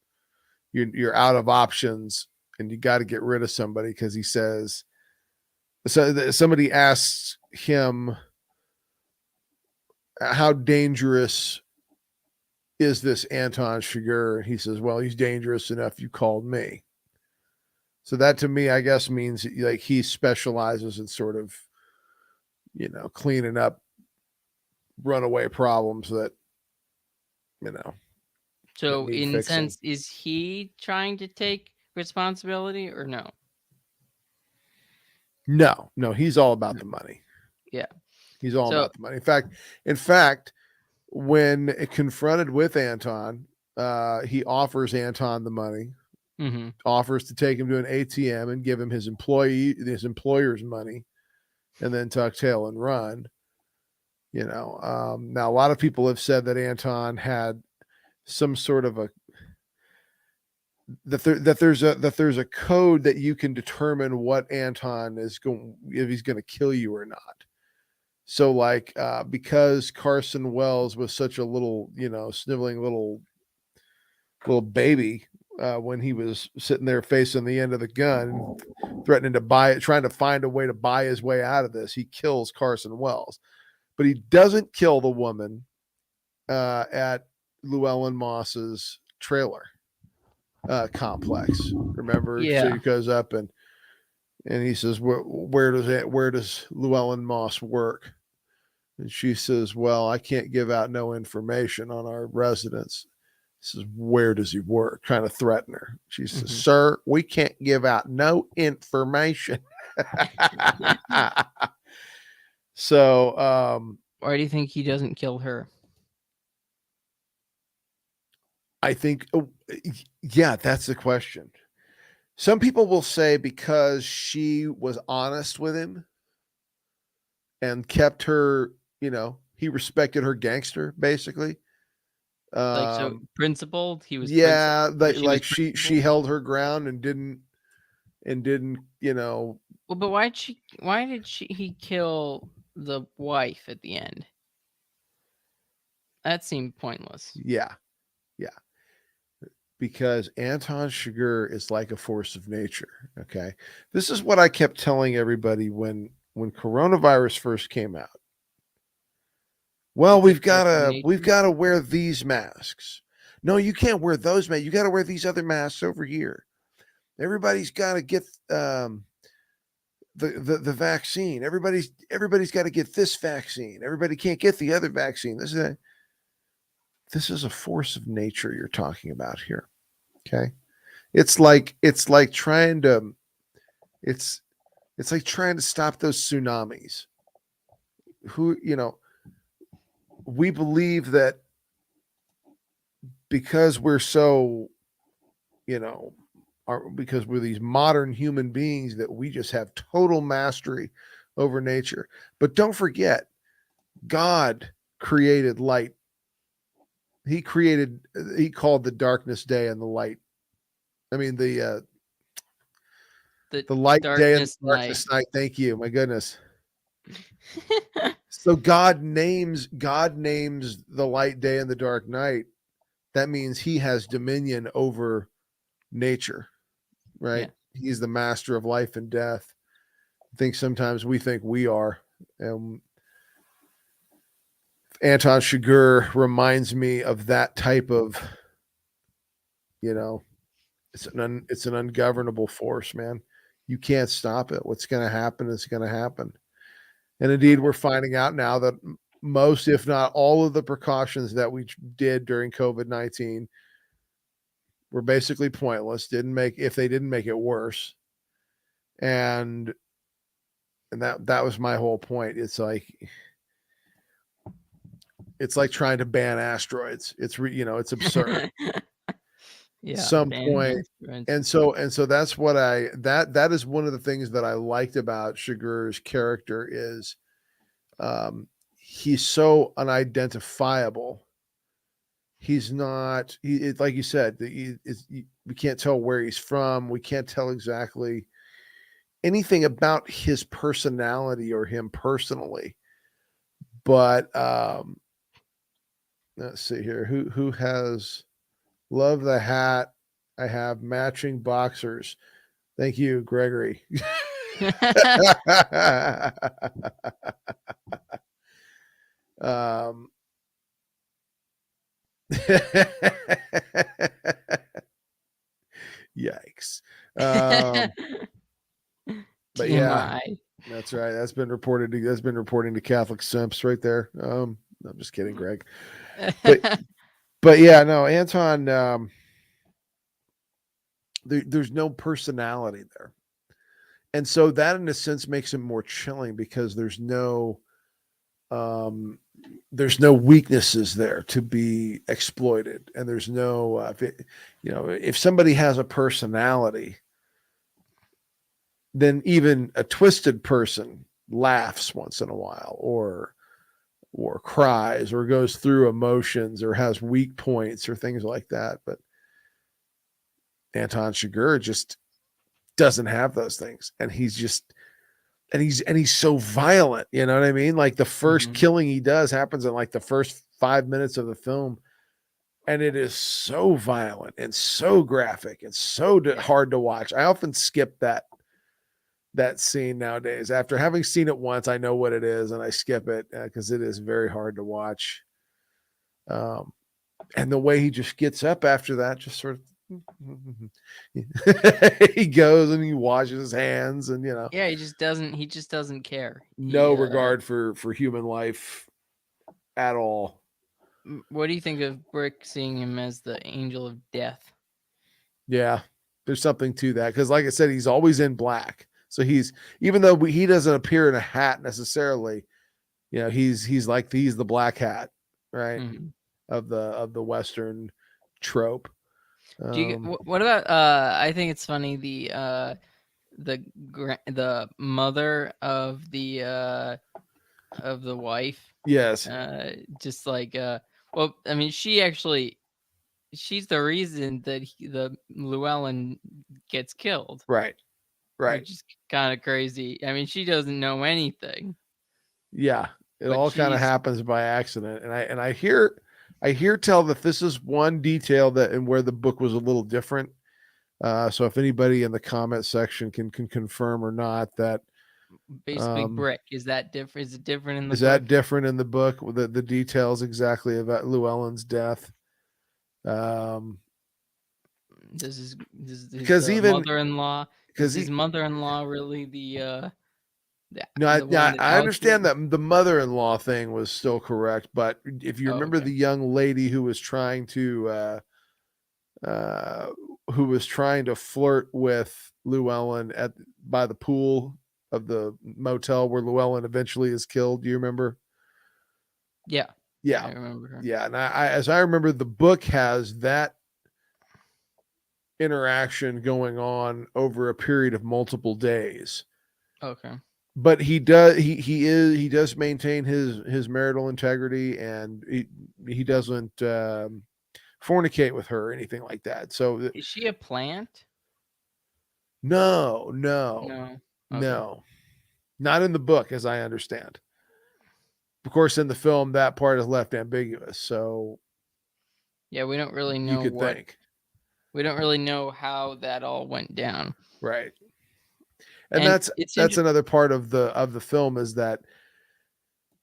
Speaker 2: you're out of options and you got to get rid of somebody because he says somebody asks him how dangerous is this Anton Chigurh? He says, well, he's dangerous enough. You called me. So that to me, I guess means like he specializes in sort of, cleaning up runaway problems that, you know, that
Speaker 1: so
Speaker 2: need
Speaker 1: in
Speaker 2: fixing.
Speaker 1: sense, is he trying to take responsibility or no?
Speaker 2: No, no, he's all about
Speaker 1: No.
Speaker 2: the money.
Speaker 1: Yeah.
Speaker 2: He's all
Speaker 1: So
Speaker 2: about the money. In fact, when confronted with Anton, he offers Anton the money,
Speaker 1: mhm.
Speaker 2: offers to take him to an ATM and give him his employer's money, and then tuck tail and run. Now a lot of people have said that Anton had some sort of a that there's a code that you can determine what Anton is going if he's going to kill you or not. So like because Carson Wells was such a little sniveling little baby when he was sitting there facing the end of the gun, threatening to buy it, trying to find a way to buy his way out of this, he kills Carson Wells, but he doesn't kill the woman at Llewellyn Moss's trailer complex. Remember, so he
Speaker 1: Yeah.
Speaker 2: goes up and he says, where does Llewellyn Moss work? And she says, well, I can't give out no information on our residents. He says, where does he work? Trying to threaten her. She says,
Speaker 1: Mhm.
Speaker 2: sir, we can't give out no information. So
Speaker 1: Why do you think he doesn't kill her?
Speaker 2: I think, yeah, that's the question. Some people will say because she was honest with him and kept her, he respected her gangster, basically.
Speaker 1: Like, so
Speaker 2: Um,
Speaker 1: principled? He was principled,
Speaker 2: yeah,
Speaker 1: or she was
Speaker 2: like she
Speaker 1: principled?
Speaker 2: held her ground and didn't.
Speaker 1: Well, but why did he kill the wife at the end? That seemed pointless.
Speaker 2: Yeah, yeah, because Anton Chigurh is like a force of nature. Okay, this is what I kept telling everybody when coronavirus first came out. Well,
Speaker 1: It's a
Speaker 2: we've
Speaker 1: force
Speaker 2: got
Speaker 1: of
Speaker 2: to we've
Speaker 1: nature.
Speaker 2: got to wear these masks. No, you can't wear those masks. You got to wear these other masks over here. Everybody's got to get the vaccine. Everybody's got to get this vaccine. Everybody can't get the other vaccine. This is a force of nature you're talking about here. Okay, it's like trying to it's it's like trying to stop those tsunamis. Who we believe that because we're so you know because we're these modern human beings that we just have total mastery over nature. But don't forget, God created light. He called the darkness day and the light. I mean
Speaker 1: The
Speaker 2: the light day and the
Speaker 1: darkness night.
Speaker 2: darkness night. Thank you. My goodness. So God names the light day and the dark night. That means he has dominion over nature, right?
Speaker 1: Yeah.
Speaker 2: He's the master of life and death. I think sometimes we think we are. And Anton Chigurh reminds me of that type of, you know, it's an ungovernable force, man. You can't stop it. What's going to happen is going to happen. And indeed, we're finding out now that most, if not all, of the precautions that we did during COVID-19 were basically pointless. Didn't make if they didn't make it worse. And that was my whole point. It's like trying to ban asteroids. It's absurd.
Speaker 1: Yeah,
Speaker 2: Some
Speaker 1: banning
Speaker 2: point.
Speaker 1: asteroids.
Speaker 2: And so that's what that is one of the things that I liked about Chigurh's character is he's so unidentifiable. He's not like you said, we can't tell where he's from. We can't tell exactly anything about his personality or him personally. But let's see here. Who has love the hat? I have matching boxers. Thank you, Gregory. um, Yikes. Um, but yeah,
Speaker 1: TMI.
Speaker 2: that's right. That's been reporting to Catholic simps right there. I'm just kidding, Greg. But but yeah, no, Anton. There's no personality there, and so that in a sense makes him more chilling because um there's no weaknesses there to be exploited, and there's no if somebody has a personality, then even a twisted person laughs once in a while or cries or goes through emotions or has weak points or things like that. But Anton Chigurh just doesn't have those things, and he's so violent. You know what I mean? Like the first
Speaker 1: Mhm.
Speaker 2: killing he does happens in like the first 5 minutes of the film, and it is so violent and so graphic and so
Speaker 1: Yeah.
Speaker 2: hard to watch. I often skip that scene nowadays. After having seen it once, I know what it is, and I skip it because it is very hard to watch. Um, and the way he just gets up after that, just sort of. He goes and he washes his hands, and
Speaker 1: Yeah, he just doesn't care.
Speaker 2: no regard for human life at all.
Speaker 1: What do you think of Brick seeing him as the angel of death?
Speaker 2: Yeah, there's something to that because, like I said, he's always in black. So he's even though he doesn't appear in a hat necessarily, he's the black hat, right?
Speaker 1: Mhm.
Speaker 2: Of the Western trope.
Speaker 1: Do you
Speaker 2: Um,
Speaker 1: what about I think it's funny the mother of the wife
Speaker 2: yes,
Speaker 1: just like well, I mean she's the reason that the Llewellyn gets killed,
Speaker 2: right, right.
Speaker 1: which is kind of crazy. I mean, she doesn't know anything,
Speaker 2: Yeah, it
Speaker 1: but
Speaker 2: all kind of
Speaker 1: she's
Speaker 2: happens by accident, and I hear tell that this is one detail that and where the book was a little different. So if anybody in the comment section can confirm or not that
Speaker 1: basically
Speaker 2: um,
Speaker 1: Brick. Is that different? Is it different in the
Speaker 2: is that
Speaker 1: book?
Speaker 2: different in the book with the details exactly about Llewellyn's death? Um,
Speaker 1: Does his
Speaker 2: because even
Speaker 1: mother-in-law is
Speaker 2: because
Speaker 1: his
Speaker 2: he
Speaker 1: mother-in-law really the
Speaker 2: No,
Speaker 1: the one that
Speaker 2: I
Speaker 1: Alex
Speaker 2: understand
Speaker 1: did.
Speaker 2: that the mother-in-law thing was still correct, but if you
Speaker 1: Oh,
Speaker 2: remember
Speaker 1: okay.
Speaker 2: the young lady uh, who was trying to flirt with Llewellyn by the pool of the motel where Llewellyn eventually is killed, do you remember?
Speaker 1: Yeah, yeah,
Speaker 2: Yeah,
Speaker 1: I remember her.
Speaker 2: yeah, and as I remember, the book has that interaction going on over a period of multiple days.
Speaker 1: Okay.
Speaker 2: But he does maintain his marital integrity, and he doesn't fornicate with her or anything like that. So
Speaker 1: Is she a plant?
Speaker 2: no, no,
Speaker 1: No. Okay.
Speaker 2: no, not in the book, as I understand. Of course, in the film, that part is left ambiguous. So
Speaker 1: Yeah, we don't really
Speaker 2: you
Speaker 1: know
Speaker 2: could
Speaker 1: what.
Speaker 2: think,
Speaker 1: We don't really know how that all went down.
Speaker 2: right? And
Speaker 1: And it's
Speaker 2: that's
Speaker 1: interesting.
Speaker 2: another part of the film is that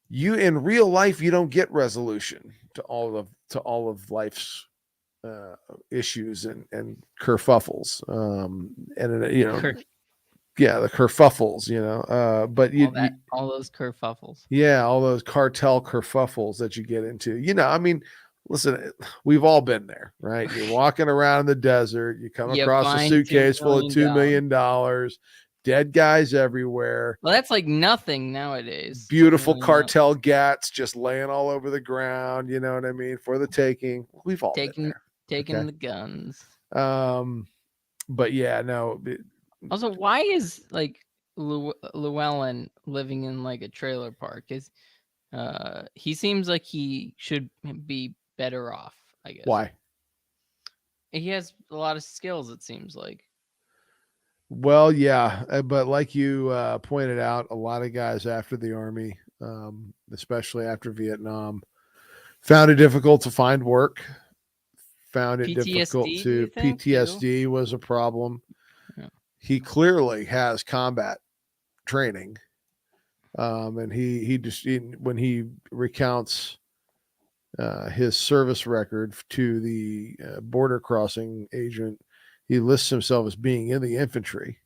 Speaker 2: you in real life you don't get resolution to all of life's uh, issues and kerfuffles, and you know, yeah, the kerfuffles, you know, but
Speaker 1: All those kerfuffles.
Speaker 2: yeah, all those cartel kerfuffles that you get into, you know, I mean, listen, we've all been there, right? You're walking around in the desert, you come
Speaker 1: You
Speaker 2: across a
Speaker 1: find two
Speaker 2: suitcase full of
Speaker 1: million
Speaker 2: $2
Speaker 1: dollars.
Speaker 2: million, dead guys everywhere,
Speaker 1: Well, that's like nothing nowadays. two
Speaker 2: beautiful
Speaker 1: million dollars.
Speaker 2: cartel gats just laying all over the ground, you know what I mean, for the taking. We've all been
Speaker 1: Taking
Speaker 2: there.
Speaker 1: taking
Speaker 2: Okay.
Speaker 1: the guns.
Speaker 2: Um, but yeah, no,
Speaker 1: Also, why is like Llewellyn living in like a trailer park? Is he seems like he should be better off, I guess.
Speaker 2: why?
Speaker 1: He has a lot of skills, it seems like.
Speaker 2: Well, yeah, but like you pointed out, a lot of guys after the army, especially after Vietnam, found it difficult to find work. Found it difficult
Speaker 1: PTSD, do
Speaker 2: to
Speaker 1: you think too?
Speaker 2: PTSD was a problem.
Speaker 1: Yeah.
Speaker 2: He clearly has combat training, and he just when he recounts his service record to the border crossing agent, he lists himself as being in the infantry.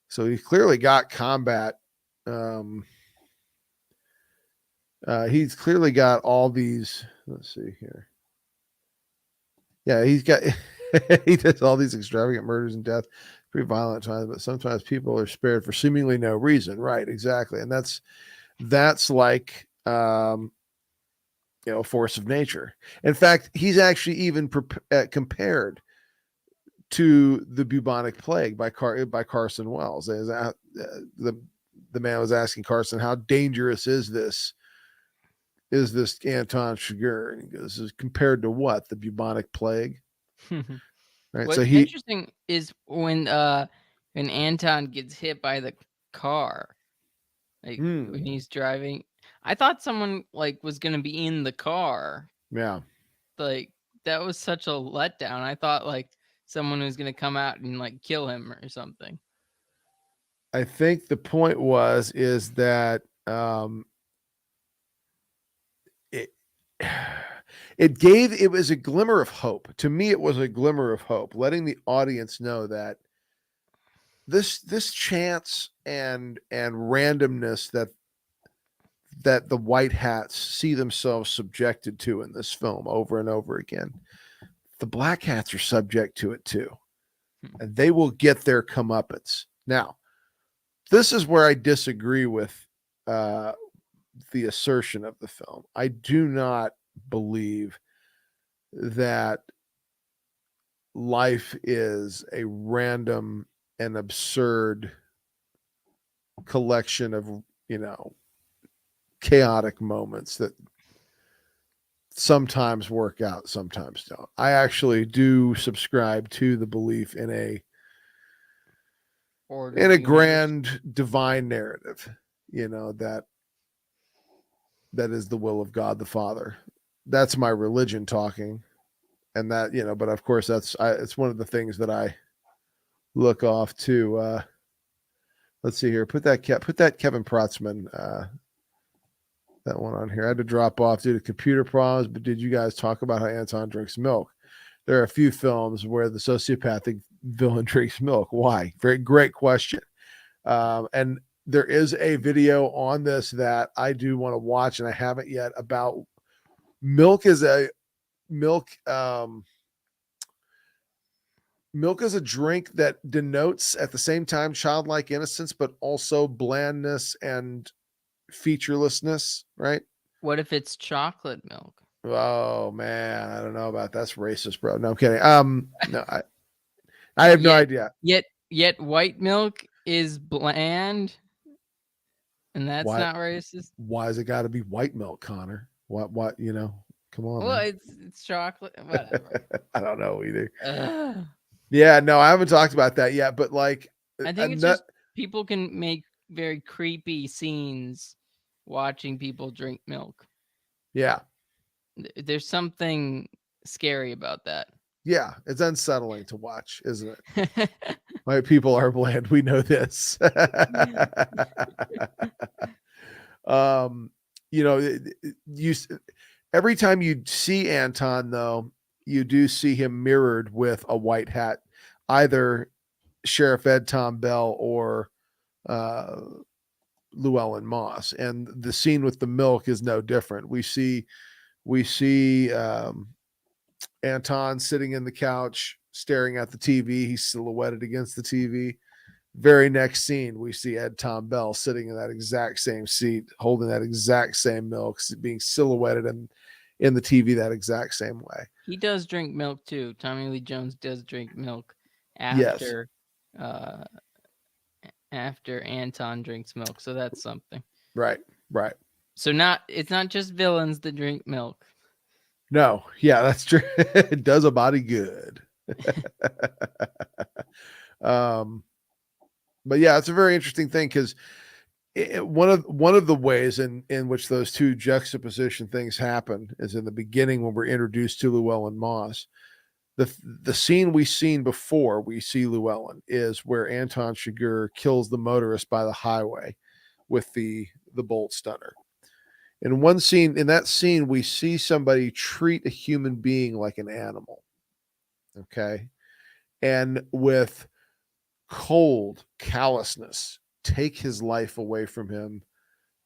Speaker 2: So he's clearly got combat. Um, he's clearly got all these. Let's see here. Yeah, he's got. He does all these extravagant murders and death, pretty violent times, but sometimes people are spared for seemingly no reason. Right, exactly, and that's like force of nature. In fact, he's actually even compared to the bubonic plague by Carson Wells. The the man was asking Carson, "How dangerous is this Anton Chigurh?" And he goes, "Is compared to what? The bubonic plague?" Right. So
Speaker 1: What's
Speaker 2: he,
Speaker 1: interesting is when Anton gets hit by the car, like when
Speaker 2: hmm,
Speaker 1: he's driving. I thought someone like was gonna be in the car.
Speaker 2: yeah.
Speaker 1: Like that was such a letdown. I thought like someone was gonna come out and like kill him or something.
Speaker 2: I think the point is that it it was a glimmer of hope to me. It was a glimmer of hope, letting the audience know that this chance and randomness that the white hats see themselves subjected to in this film over and over again, the black hats are subject to it too,
Speaker 1: Hmm.
Speaker 2: and they will get their comeuppance. Now, this is where I disagree with uh, the assertion of the film. I do not believe that life is a random and absurd collection of, you know, chaotic moments that sometimes work out, sometimes don't. I actually do subscribe to the belief in
Speaker 1: Ordered
Speaker 2: a
Speaker 1: universe.
Speaker 2: grand divine narrative, you know, that is the will of God the Father. That's my religion talking, and that, you know, but of course it's one of the things that I look off to. Let's see here. Put that Kevin Protzman that one on here. I had to drop off due to computer problems, but did you guys talk about how Anton drinks milk? There are a few films where the sociopathic villain drinks milk. Why? Very great question. And there is a video on this that I do want to watch, and I haven't yet, about milk is a milk. Milk is a drink that denotes at the same time childlike innocence, but also blandness and featurelessness, right?
Speaker 1: What if it's chocolate milk?
Speaker 2: Oh man, I don't know about that's racist, bro. No, I'm kidding. No, I have no
Speaker 1: Yet,
Speaker 2: idea
Speaker 1: yet, white milk is bland, and that's
Speaker 2: why.
Speaker 1: not racist.
Speaker 2: Why's it got to be white milk, Connor? What? Come on,
Speaker 1: Well,
Speaker 2: man.
Speaker 1: it's chocolate. Whatever.
Speaker 2: I don't know either.
Speaker 1: Ugh.
Speaker 2: Yeah, no, I haven't talked about that yet, but like,
Speaker 1: I
Speaker 2: a
Speaker 1: think it's
Speaker 2: nut.
Speaker 1: just people can make very creepy scenes watching people drink milk.
Speaker 2: Yeah,
Speaker 1: There's something scary about that.
Speaker 2: yeah, it's unsettling to watch, isn't it? White people are bland. We know this. um, you every time you see Anton, though, you do see him mirrored with a white hat, either Sheriff Ed Tom Bell or uh, Llewellyn Moss. And the scene with the milk is no different. We see Anton sitting in the couch staring at the TV. He's silhouetted against the TV. Very next scene, we see Ed Tom Bell sitting in that exact same seat, holding that exact same milk, being silhouetted in the TV that exact same way.
Speaker 1: He does drink milk too. Tommy Lee Jones does drink milk
Speaker 2: Yes,
Speaker 1: after uh after Anton drinks milk, so that's something.
Speaker 2: right, right.
Speaker 1: So it's not just villains that drink milk.
Speaker 2: No, yeah, that's true. It does a body good. um, but yeah, it's a very interesting thing because one of the ways in which those two juxtaposition things happen is in the beginning when we're introduced to Llewellyn Moss. The scene we seen before we see Llewellyn is where Anton Chigurh kills the motorist by the highway with the bolt stunner. In that scene, we see somebody treat a human being like an animal. Okay. And with cold callousness, take his life away from him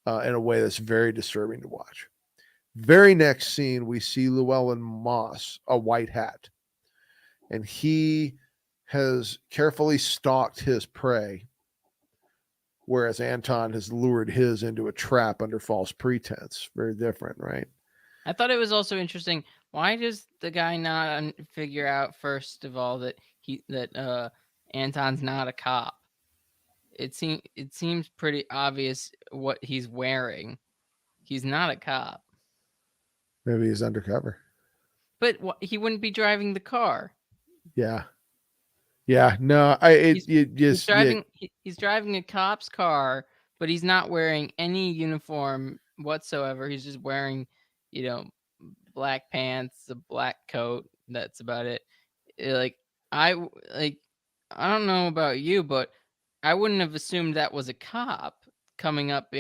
Speaker 2: in a way that's very disturbing to watch. Very next scene, we see Llewellyn Moss, a white hat, and he has carefully stalked his prey, whereas Anton has lured his into a trap under false pretense. Very different, right?
Speaker 1: I thought it was also interesting. Why does the guy not figure out first of all that Anton's not a cop? It seems pretty obvious what he's wearing. He's not a cop,
Speaker 2: Maybe he's undercover.
Speaker 1: but he wouldn't be driving the car.
Speaker 2: Yeah. Yeah. No,
Speaker 1: He's
Speaker 2: it
Speaker 1: he's
Speaker 2: just, yeah,
Speaker 1: driving he's driving a cop's car, but he's not wearing any uniform whatsoever. He's just wearing, you know, black pants, a black coat. That's about it. Like like I don't know about you, but I wouldn't have assumed that was a cop coming up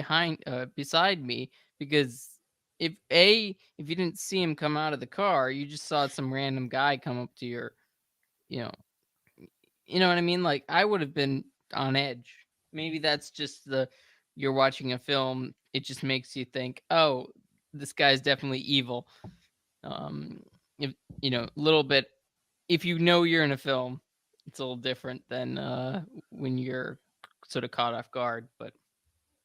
Speaker 1: beside me, because if you didn't see him come out of the car, you just saw some random guy come up to you know you know what I mean? Like, I would have been on edge. Maybe that's just you're watching a film, it just makes you think, "Oh, this guy's definitely evil." If a little bit, if you know you're in a film, it's a little different than when you're sort of caught off guard. But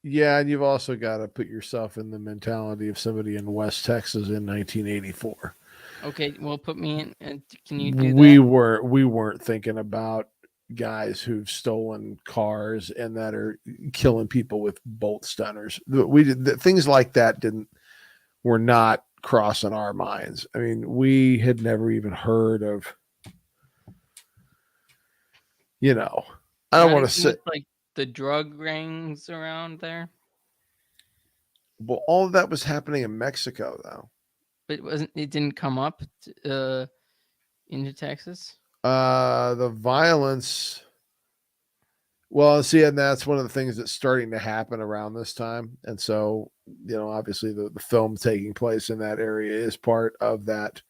Speaker 2: yeah. And you've also got to put yourself in the mentality of somebody in West Texas in 1984.
Speaker 1: okay, well, put me in. Can you do
Speaker 2: We
Speaker 1: that?
Speaker 2: were we weren't thinking about guys who've stolen cars and that are killing people with bolt stunners. We did things like that didn't were not crossing our minds. I mean, we had never even heard of, you know, I don't
Speaker 1: Not
Speaker 2: want to
Speaker 1: even
Speaker 2: say,
Speaker 1: with like the drug rings around there.
Speaker 2: well, all of that was happening in Mexico though.
Speaker 1: But it didn't come up into Texas?
Speaker 2: The violence, well, see, and that's one of the things that's starting to happen around this time. And so, obviously the film taking place in that area is part of that.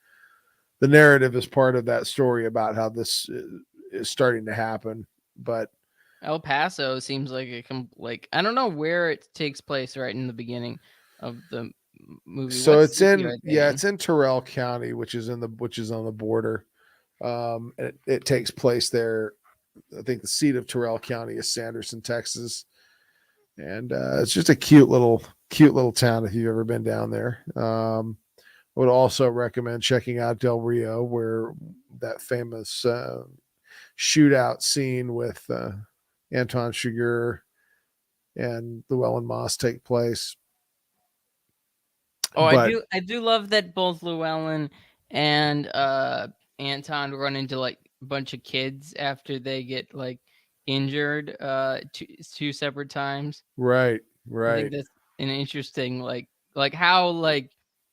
Speaker 2: The narrative is part of that story about how this is starting to happen. But
Speaker 1: El Paso seems like like I don't know where it takes place right in the beginning of the movie.
Speaker 2: So
Speaker 1: What
Speaker 2: it's
Speaker 1: city
Speaker 2: in
Speaker 1: are they
Speaker 2: yeah,
Speaker 1: in?
Speaker 2: it's in Terrell County, which is on the border. It takes place there. I think the seat of Terrell County is Sanderson, Texas, and it's just a cute little town if you've ever been down there. I would also recommend checking out Del Rio, where that famous shootout scene with Anton Chigurh and Llewellyn Moss take place.
Speaker 1: Oh,
Speaker 2: But
Speaker 1: I do love that both Llewellyn and Anton run into like a bunch of kids after they get like injured two separate times.
Speaker 2: right,
Speaker 1: I think
Speaker 2: right.
Speaker 1: that's an interesting like how like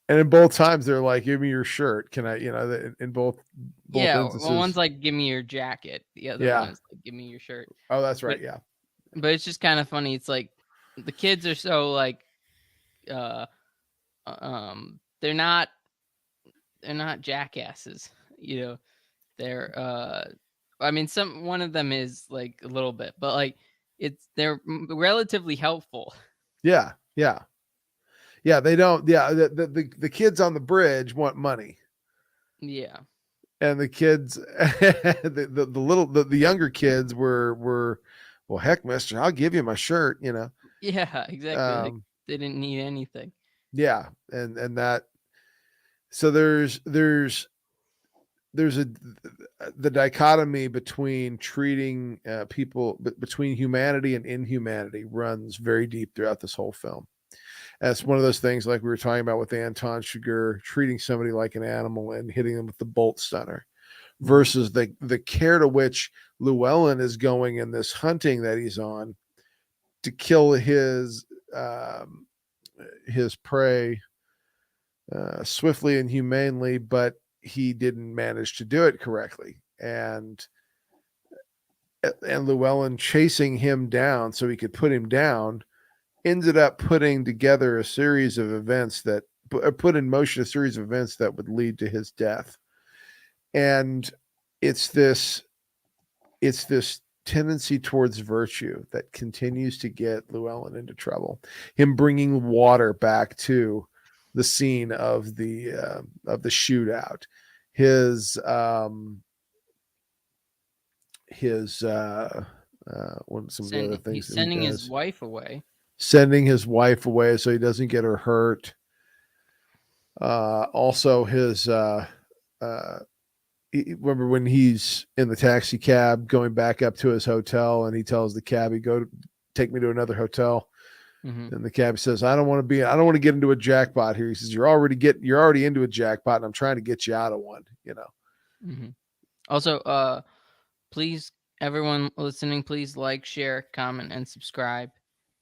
Speaker 2: And in both times, they're like, "Give me your shirt." Can I, in both
Speaker 1: yeah, well one's
Speaker 2: instances,
Speaker 1: like give me your jacket, the other one
Speaker 2: yeah.
Speaker 1: is like give me your shirt.
Speaker 2: Oh, that's
Speaker 1: But
Speaker 2: right. Yeah,
Speaker 1: it's just kind of funny. It's like the kids are so like uh they're not jackasses, you know. They're I mean some one of them is like a little bit, but like they're relatively helpful.
Speaker 2: yeah, yeah, yeah. They don't. Yeah, the kids on the bridge want money,
Speaker 1: Yeah.
Speaker 2: and the kids, the younger kids were, well, heck, Mister, I'll give you my shirt.
Speaker 1: Yeah, exactly. Like
Speaker 2: Um,
Speaker 1: they didn't need anything.
Speaker 2: yeah, and that. So there's a the dichotomy between treating people between humanity and inhumanity runs very deep throughout this whole film. And it's one of those things like we were talking about with Anton Chigurh treating somebody like an animal and hitting them with the bolt stunner
Speaker 1: Mhm.
Speaker 2: versus the care to which Llewellyn is going in this hunting that he's on to kill um, his prey swiftly and humanely, but he didn't manage to do it correctly. And Llewellyn chasing him down so he could put him down ended up putting together a series of events that put in motion a series of events that would lead to his death. And it's this it's this tendency towards virtue that continues to get Llewellyn into trouble. Him bringing water back to the scene of the shootout, his what some of the other things
Speaker 1: He's
Speaker 2: that he
Speaker 1: sending his
Speaker 2: does,
Speaker 1: wife away.
Speaker 2: sending his wife away so he doesn't get her hurt. Also, uh, remember when he's in the taxi cab going back up to his hotel, and he tells the cabbie, "Go take me to another hotel."
Speaker 1: Mhm.
Speaker 2: And the cabbie says, I don't want to get into a jackpot here." He says, you're already into a jackpot, and I'm trying to get you out of one."
Speaker 1: Mhm. Also, please everyone listening, please like, share, comment and subscribe.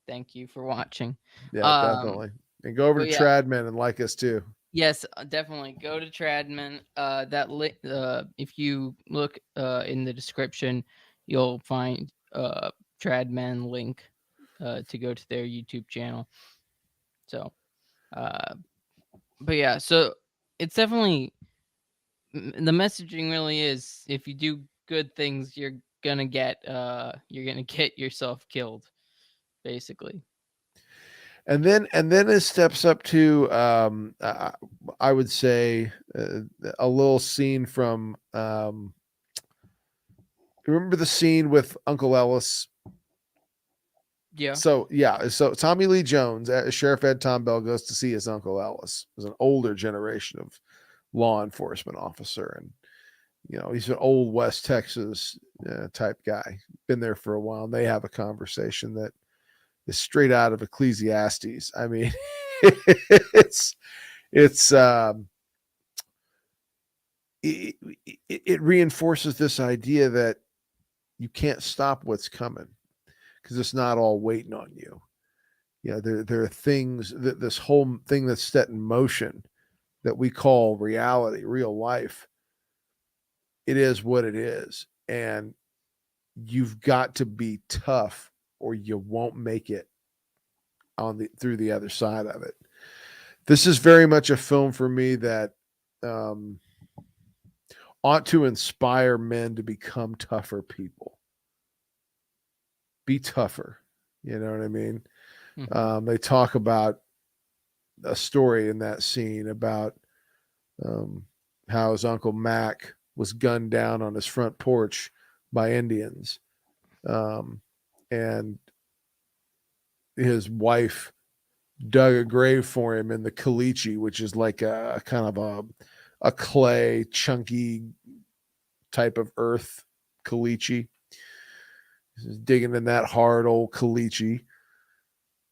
Speaker 1: Thank you for watching.
Speaker 2: Yeah,
Speaker 1: Um
Speaker 2: definitely. And go over to
Speaker 1: but yeah,
Speaker 2: Tradman and like us too.
Speaker 1: yes, definitely go to Tradman. If you look in the description, you'll find Tradman link to go to their YouTube channel. So, uh, but yeah, so it's definitely the messaging really is if you do good things, you're gonna get yourself killed, basically.
Speaker 2: And then it steps up to I would say a little scene from remember the scene with Uncle Ellis.
Speaker 1: Yeah.
Speaker 2: So yeah, so Tommy Lee Jones, Sheriff Ed Tom Bell, goes to see his Uncle Ellis. It was an older generation of law enforcement officer, and he's an old West Texas type guy, been there for a while, and they have a conversation that is straight out of Ecclesiastes. I mean, it's it's it, it reinforces this idea that you can't stop what's coming because it's not all waiting on you. There are things that this whole thing that's set in motion that we call reality, real life. It is what it is, and you've got to be tough, or you won't make it on the through the other side of it. This is very much a film for me that um, ought to inspire men to become tougher people. be tougher. You know what I mean?
Speaker 1: Hmm.
Speaker 2: They talk about a story in that scene about um, how his uncle Mac was gunned down on his front porch by Indians, um, and his wife dug a grave for him in the caliche, which is like a kind of a clay, chunky type of earth caliche. Digging in that hard old caliche.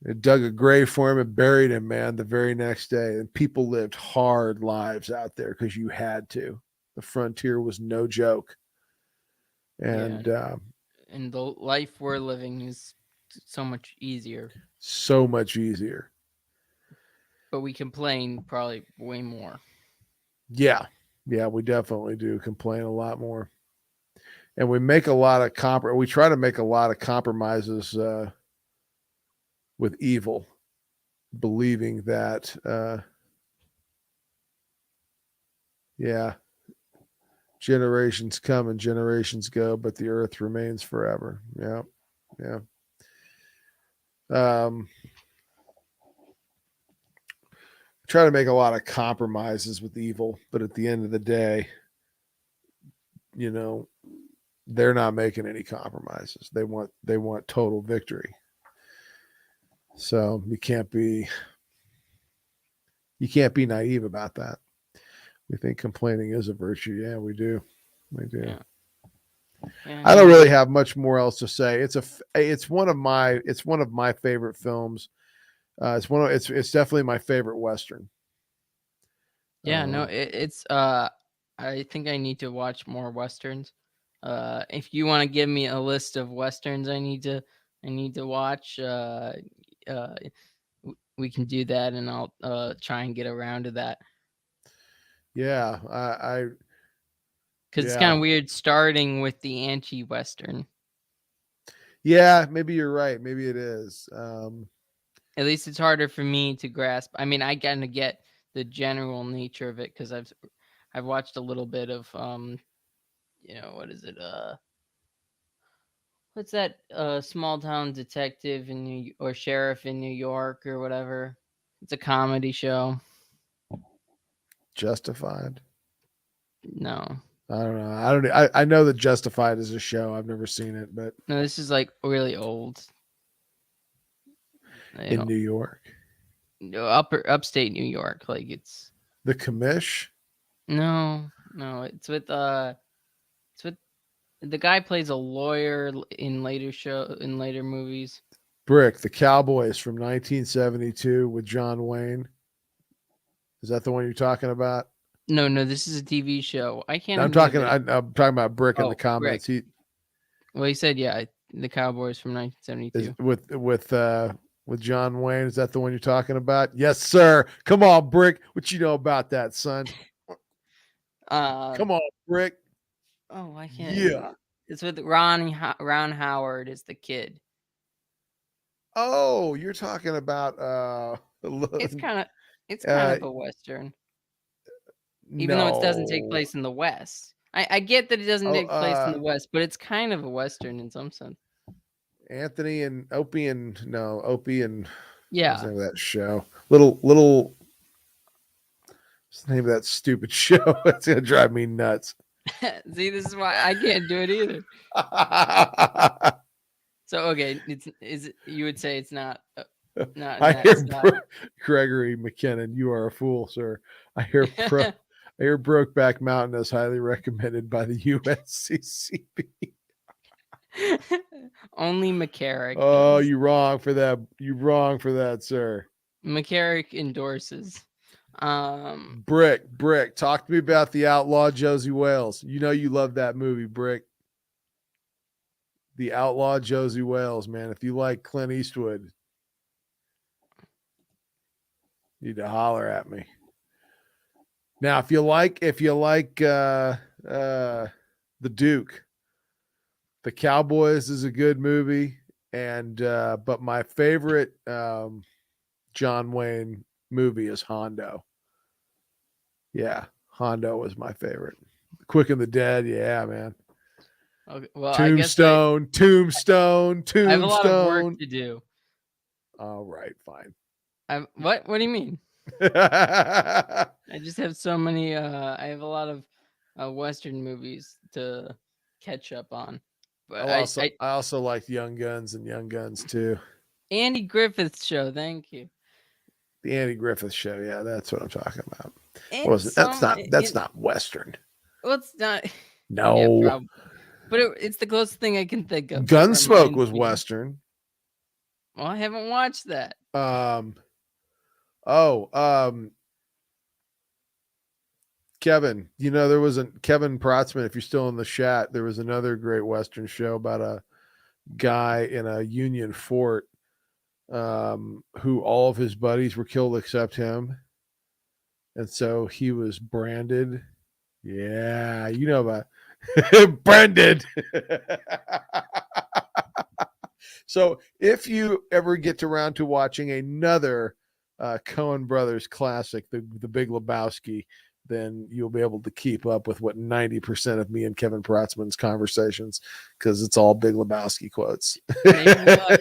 Speaker 2: They dug a grave for him and buried him, man, the very next day. And people lived hard lives out there because you had to. The frontier was no joke.
Speaker 1: Yeah,
Speaker 2: And
Speaker 1: and the life we're living is so much easier,
Speaker 2: so much easier.
Speaker 1: but we complain probably way more.
Speaker 2: Yeah. Yeah, we definitely do complain a lot more. And we make a lot of we try to make a lot of compromises with evil, believing that yeah, generations come and generations go, but the earth remains forever. Yeah. Yeah. Um, try to make a lot of compromises with evil, but at the end of the day, you know, they're not making any compromises. They want total victory. So you can't be naive about that. We think complaining is a virtue. Yeah, we do. We do.
Speaker 1: Yeah, yeah,
Speaker 2: I don't
Speaker 1: no,
Speaker 2: really have much more else to say. It's one of my favorite films. It's definitely my favorite western.
Speaker 1: yeah, no.
Speaker 2: Um,
Speaker 1: It's I think I need to watch more westerns. If you want to give me a list of westerns, I need to watch. Uh, we can do that, and I'll try and get around to that
Speaker 2: yeah, I
Speaker 1: because it's kind
Speaker 2: yeah,
Speaker 1: of weird starting with the anti-western.
Speaker 2: yeah. Maybe you're right. Maybe it is.
Speaker 1: At least it's harder for me to grasp. I mean, I kind of get the general nature of it because I've watched a little bit of what is it? What's that? Small town detective in or sheriff in New York or whatever. It's a comedy show.
Speaker 2: Justified.
Speaker 1: No,
Speaker 2: I don't know. I don't. I know that Justified is a show. I've never seen it, but
Speaker 1: no, this is like really old. You
Speaker 2: in
Speaker 1: know,
Speaker 2: New York,
Speaker 1: upstate New York. Like it's
Speaker 2: the commish
Speaker 1: no, it's with the guy plays a lawyer in later movies.
Speaker 2: Brick, the Cowboys from 1972 with John Wayne. Is that the one you're talking about?
Speaker 1: No, no, this is a TV show. I can't
Speaker 2: I'm
Speaker 1: think of
Speaker 2: talking.
Speaker 1: it.
Speaker 2: I'm talking about Brick in the
Speaker 1: Oh, Brick.
Speaker 2: comments. He
Speaker 1: Well, he said, yeah, the Cowboys from
Speaker 2: is
Speaker 1: 1972.
Speaker 2: with John Wayne. Is that the one you're talking about? Yes, sir. Come on, Brick. What you know about that, son?
Speaker 1: Uh,
Speaker 2: Come on, Brick.
Speaker 1: oh, I can't.
Speaker 2: Yeah.
Speaker 1: It's with Ron Howard is the kid.
Speaker 2: Oh, you're talking about
Speaker 1: It's kind of it's kind
Speaker 2: uh
Speaker 1: of a western, even though it doesn't take
Speaker 2: no.
Speaker 1: place in the West. I get that it doesn't
Speaker 2: Oh,
Speaker 1: take place in the West, but it's kind of a western in some sense.
Speaker 2: Anthony and Opie and no, Opie and what was the
Speaker 1: Yeah.
Speaker 2: name of that show? Little what's the name of that stupid show? That's gonna drive me nuts.
Speaker 1: See, this is why I can't do it either. So okay, you would say it's not in
Speaker 2: I
Speaker 1: that
Speaker 2: hear
Speaker 1: style.
Speaker 2: Gregory McKinnon, you are a fool, sir. I hear I hear Brokeback Mountain is highly recommended by the USCCB.
Speaker 1: Only McCarrick
Speaker 2: Oh,
Speaker 1: does.
Speaker 2: you wrong for that. You wrong for that, sir.
Speaker 1: McCarrick endorses. Um,
Speaker 2: Brick. Talk to me about the outlaw Josie Wales. You know you love that movie, Brick. The outlaw Josie Wales, man. If you like Clint Eastwood, you need to holler at me. Now, if you like the Duke, the Cowboys is a good movie, and but my favorite John Wayne movie is Hondo. Yeah, Hondo was my favorite. Quick and the Dead, yeah, man.
Speaker 1: Okay, well, I guess
Speaker 2: Tombstone, Tombstone,
Speaker 1: I have a lot of work
Speaker 2: Tombstone.
Speaker 1: to do.
Speaker 2: All right, fine.
Speaker 1: What? What do you mean?
Speaker 2: I'll
Speaker 1: I just have so many. I have a lot of Western movies to catch up on. But
Speaker 2: I also like Young Guns and Young Guns too.
Speaker 1: Andy Griffith's show. Thank you.
Speaker 2: The Andy Griffith Show. Yeah, that's what I'm talking about.
Speaker 1: And
Speaker 2: Wasn't
Speaker 1: some.
Speaker 2: that's not Western.
Speaker 1: Well, it's not. Yeah,
Speaker 2: No,
Speaker 1: probably. But it's the closest thing I can think of that
Speaker 2: Gunsmoke
Speaker 1: reminds
Speaker 2: was
Speaker 1: me.
Speaker 2: Western.
Speaker 1: Well, I haven't watched that.
Speaker 2: Um. Oh. Kevin, there was a Kevin Protzman. If you're still in the chat, there was another great Western show about a guy in a Union fort, who all of his buddies were killed except him, and so he was branded. Yeah, you know about branded. So if you ever get around to watching another Coen Brothers classic, the Big Lebowski, then you'll be able to keep up with what 90% of me and Kevin Protzman's conversations, because it's all Big Lebowski quotes.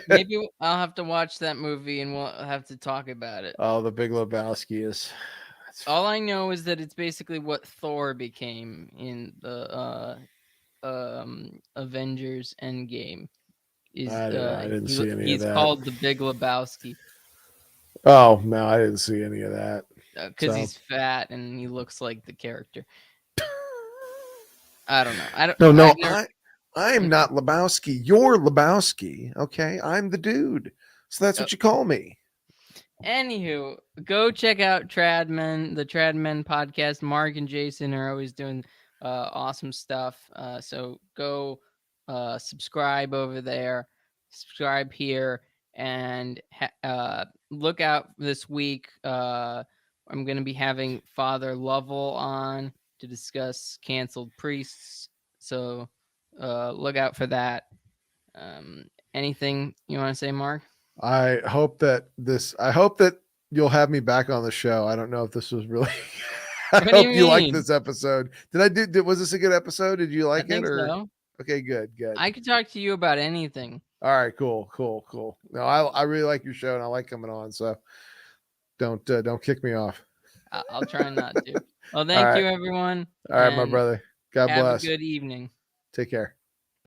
Speaker 1: Maybe I'll have to watch that movie and we'll have to talk about it.
Speaker 2: Oh, the Big Lebowski is.
Speaker 1: All I know is that it's basically what Thor became in the Avengers Endgame. Is
Speaker 2: I don't know. I didn't see any of
Speaker 1: he's
Speaker 2: that.
Speaker 1: called the Big Lebowski
Speaker 2: Oh no, I didn't see any of that.
Speaker 1: because he's fat and he looks like the character. I don't know. I don't.
Speaker 2: No,
Speaker 1: I've
Speaker 2: no,
Speaker 1: never.
Speaker 2: I'm not Lebowski. You're Lebowski. Okay, I'm the dude. So that's what you call me.
Speaker 1: Anywho, go check out Tradmen, the Tradmen podcast. Mark and Jason are always doing awesome stuff. So go subscribe over there, subscribe here, and look out this week. I'm going to be having Father Lovell on to discuss canceled priests. So look out for that. Anything you want to say, Mark?
Speaker 2: I hope that you'll have me back on the show. I don't know if this was really I
Speaker 1: What do you
Speaker 2: hope you liked
Speaker 1: mean?
Speaker 2: this episode. Was this a good episode? Did you
Speaker 1: I
Speaker 2: like it
Speaker 1: think
Speaker 2: or
Speaker 1: so.
Speaker 2: okay, good.
Speaker 1: I could talk to you about anything.
Speaker 2: All right, cool. No, I really like your show and I like coming on, so don't kick me off.
Speaker 1: I'll try not to. Well,
Speaker 2: All
Speaker 1: thank
Speaker 2: right.
Speaker 1: you, everyone,
Speaker 2: All right, my
Speaker 1: and
Speaker 2: brother. God
Speaker 1: have a
Speaker 2: bless.
Speaker 1: good evening.
Speaker 2: Take care.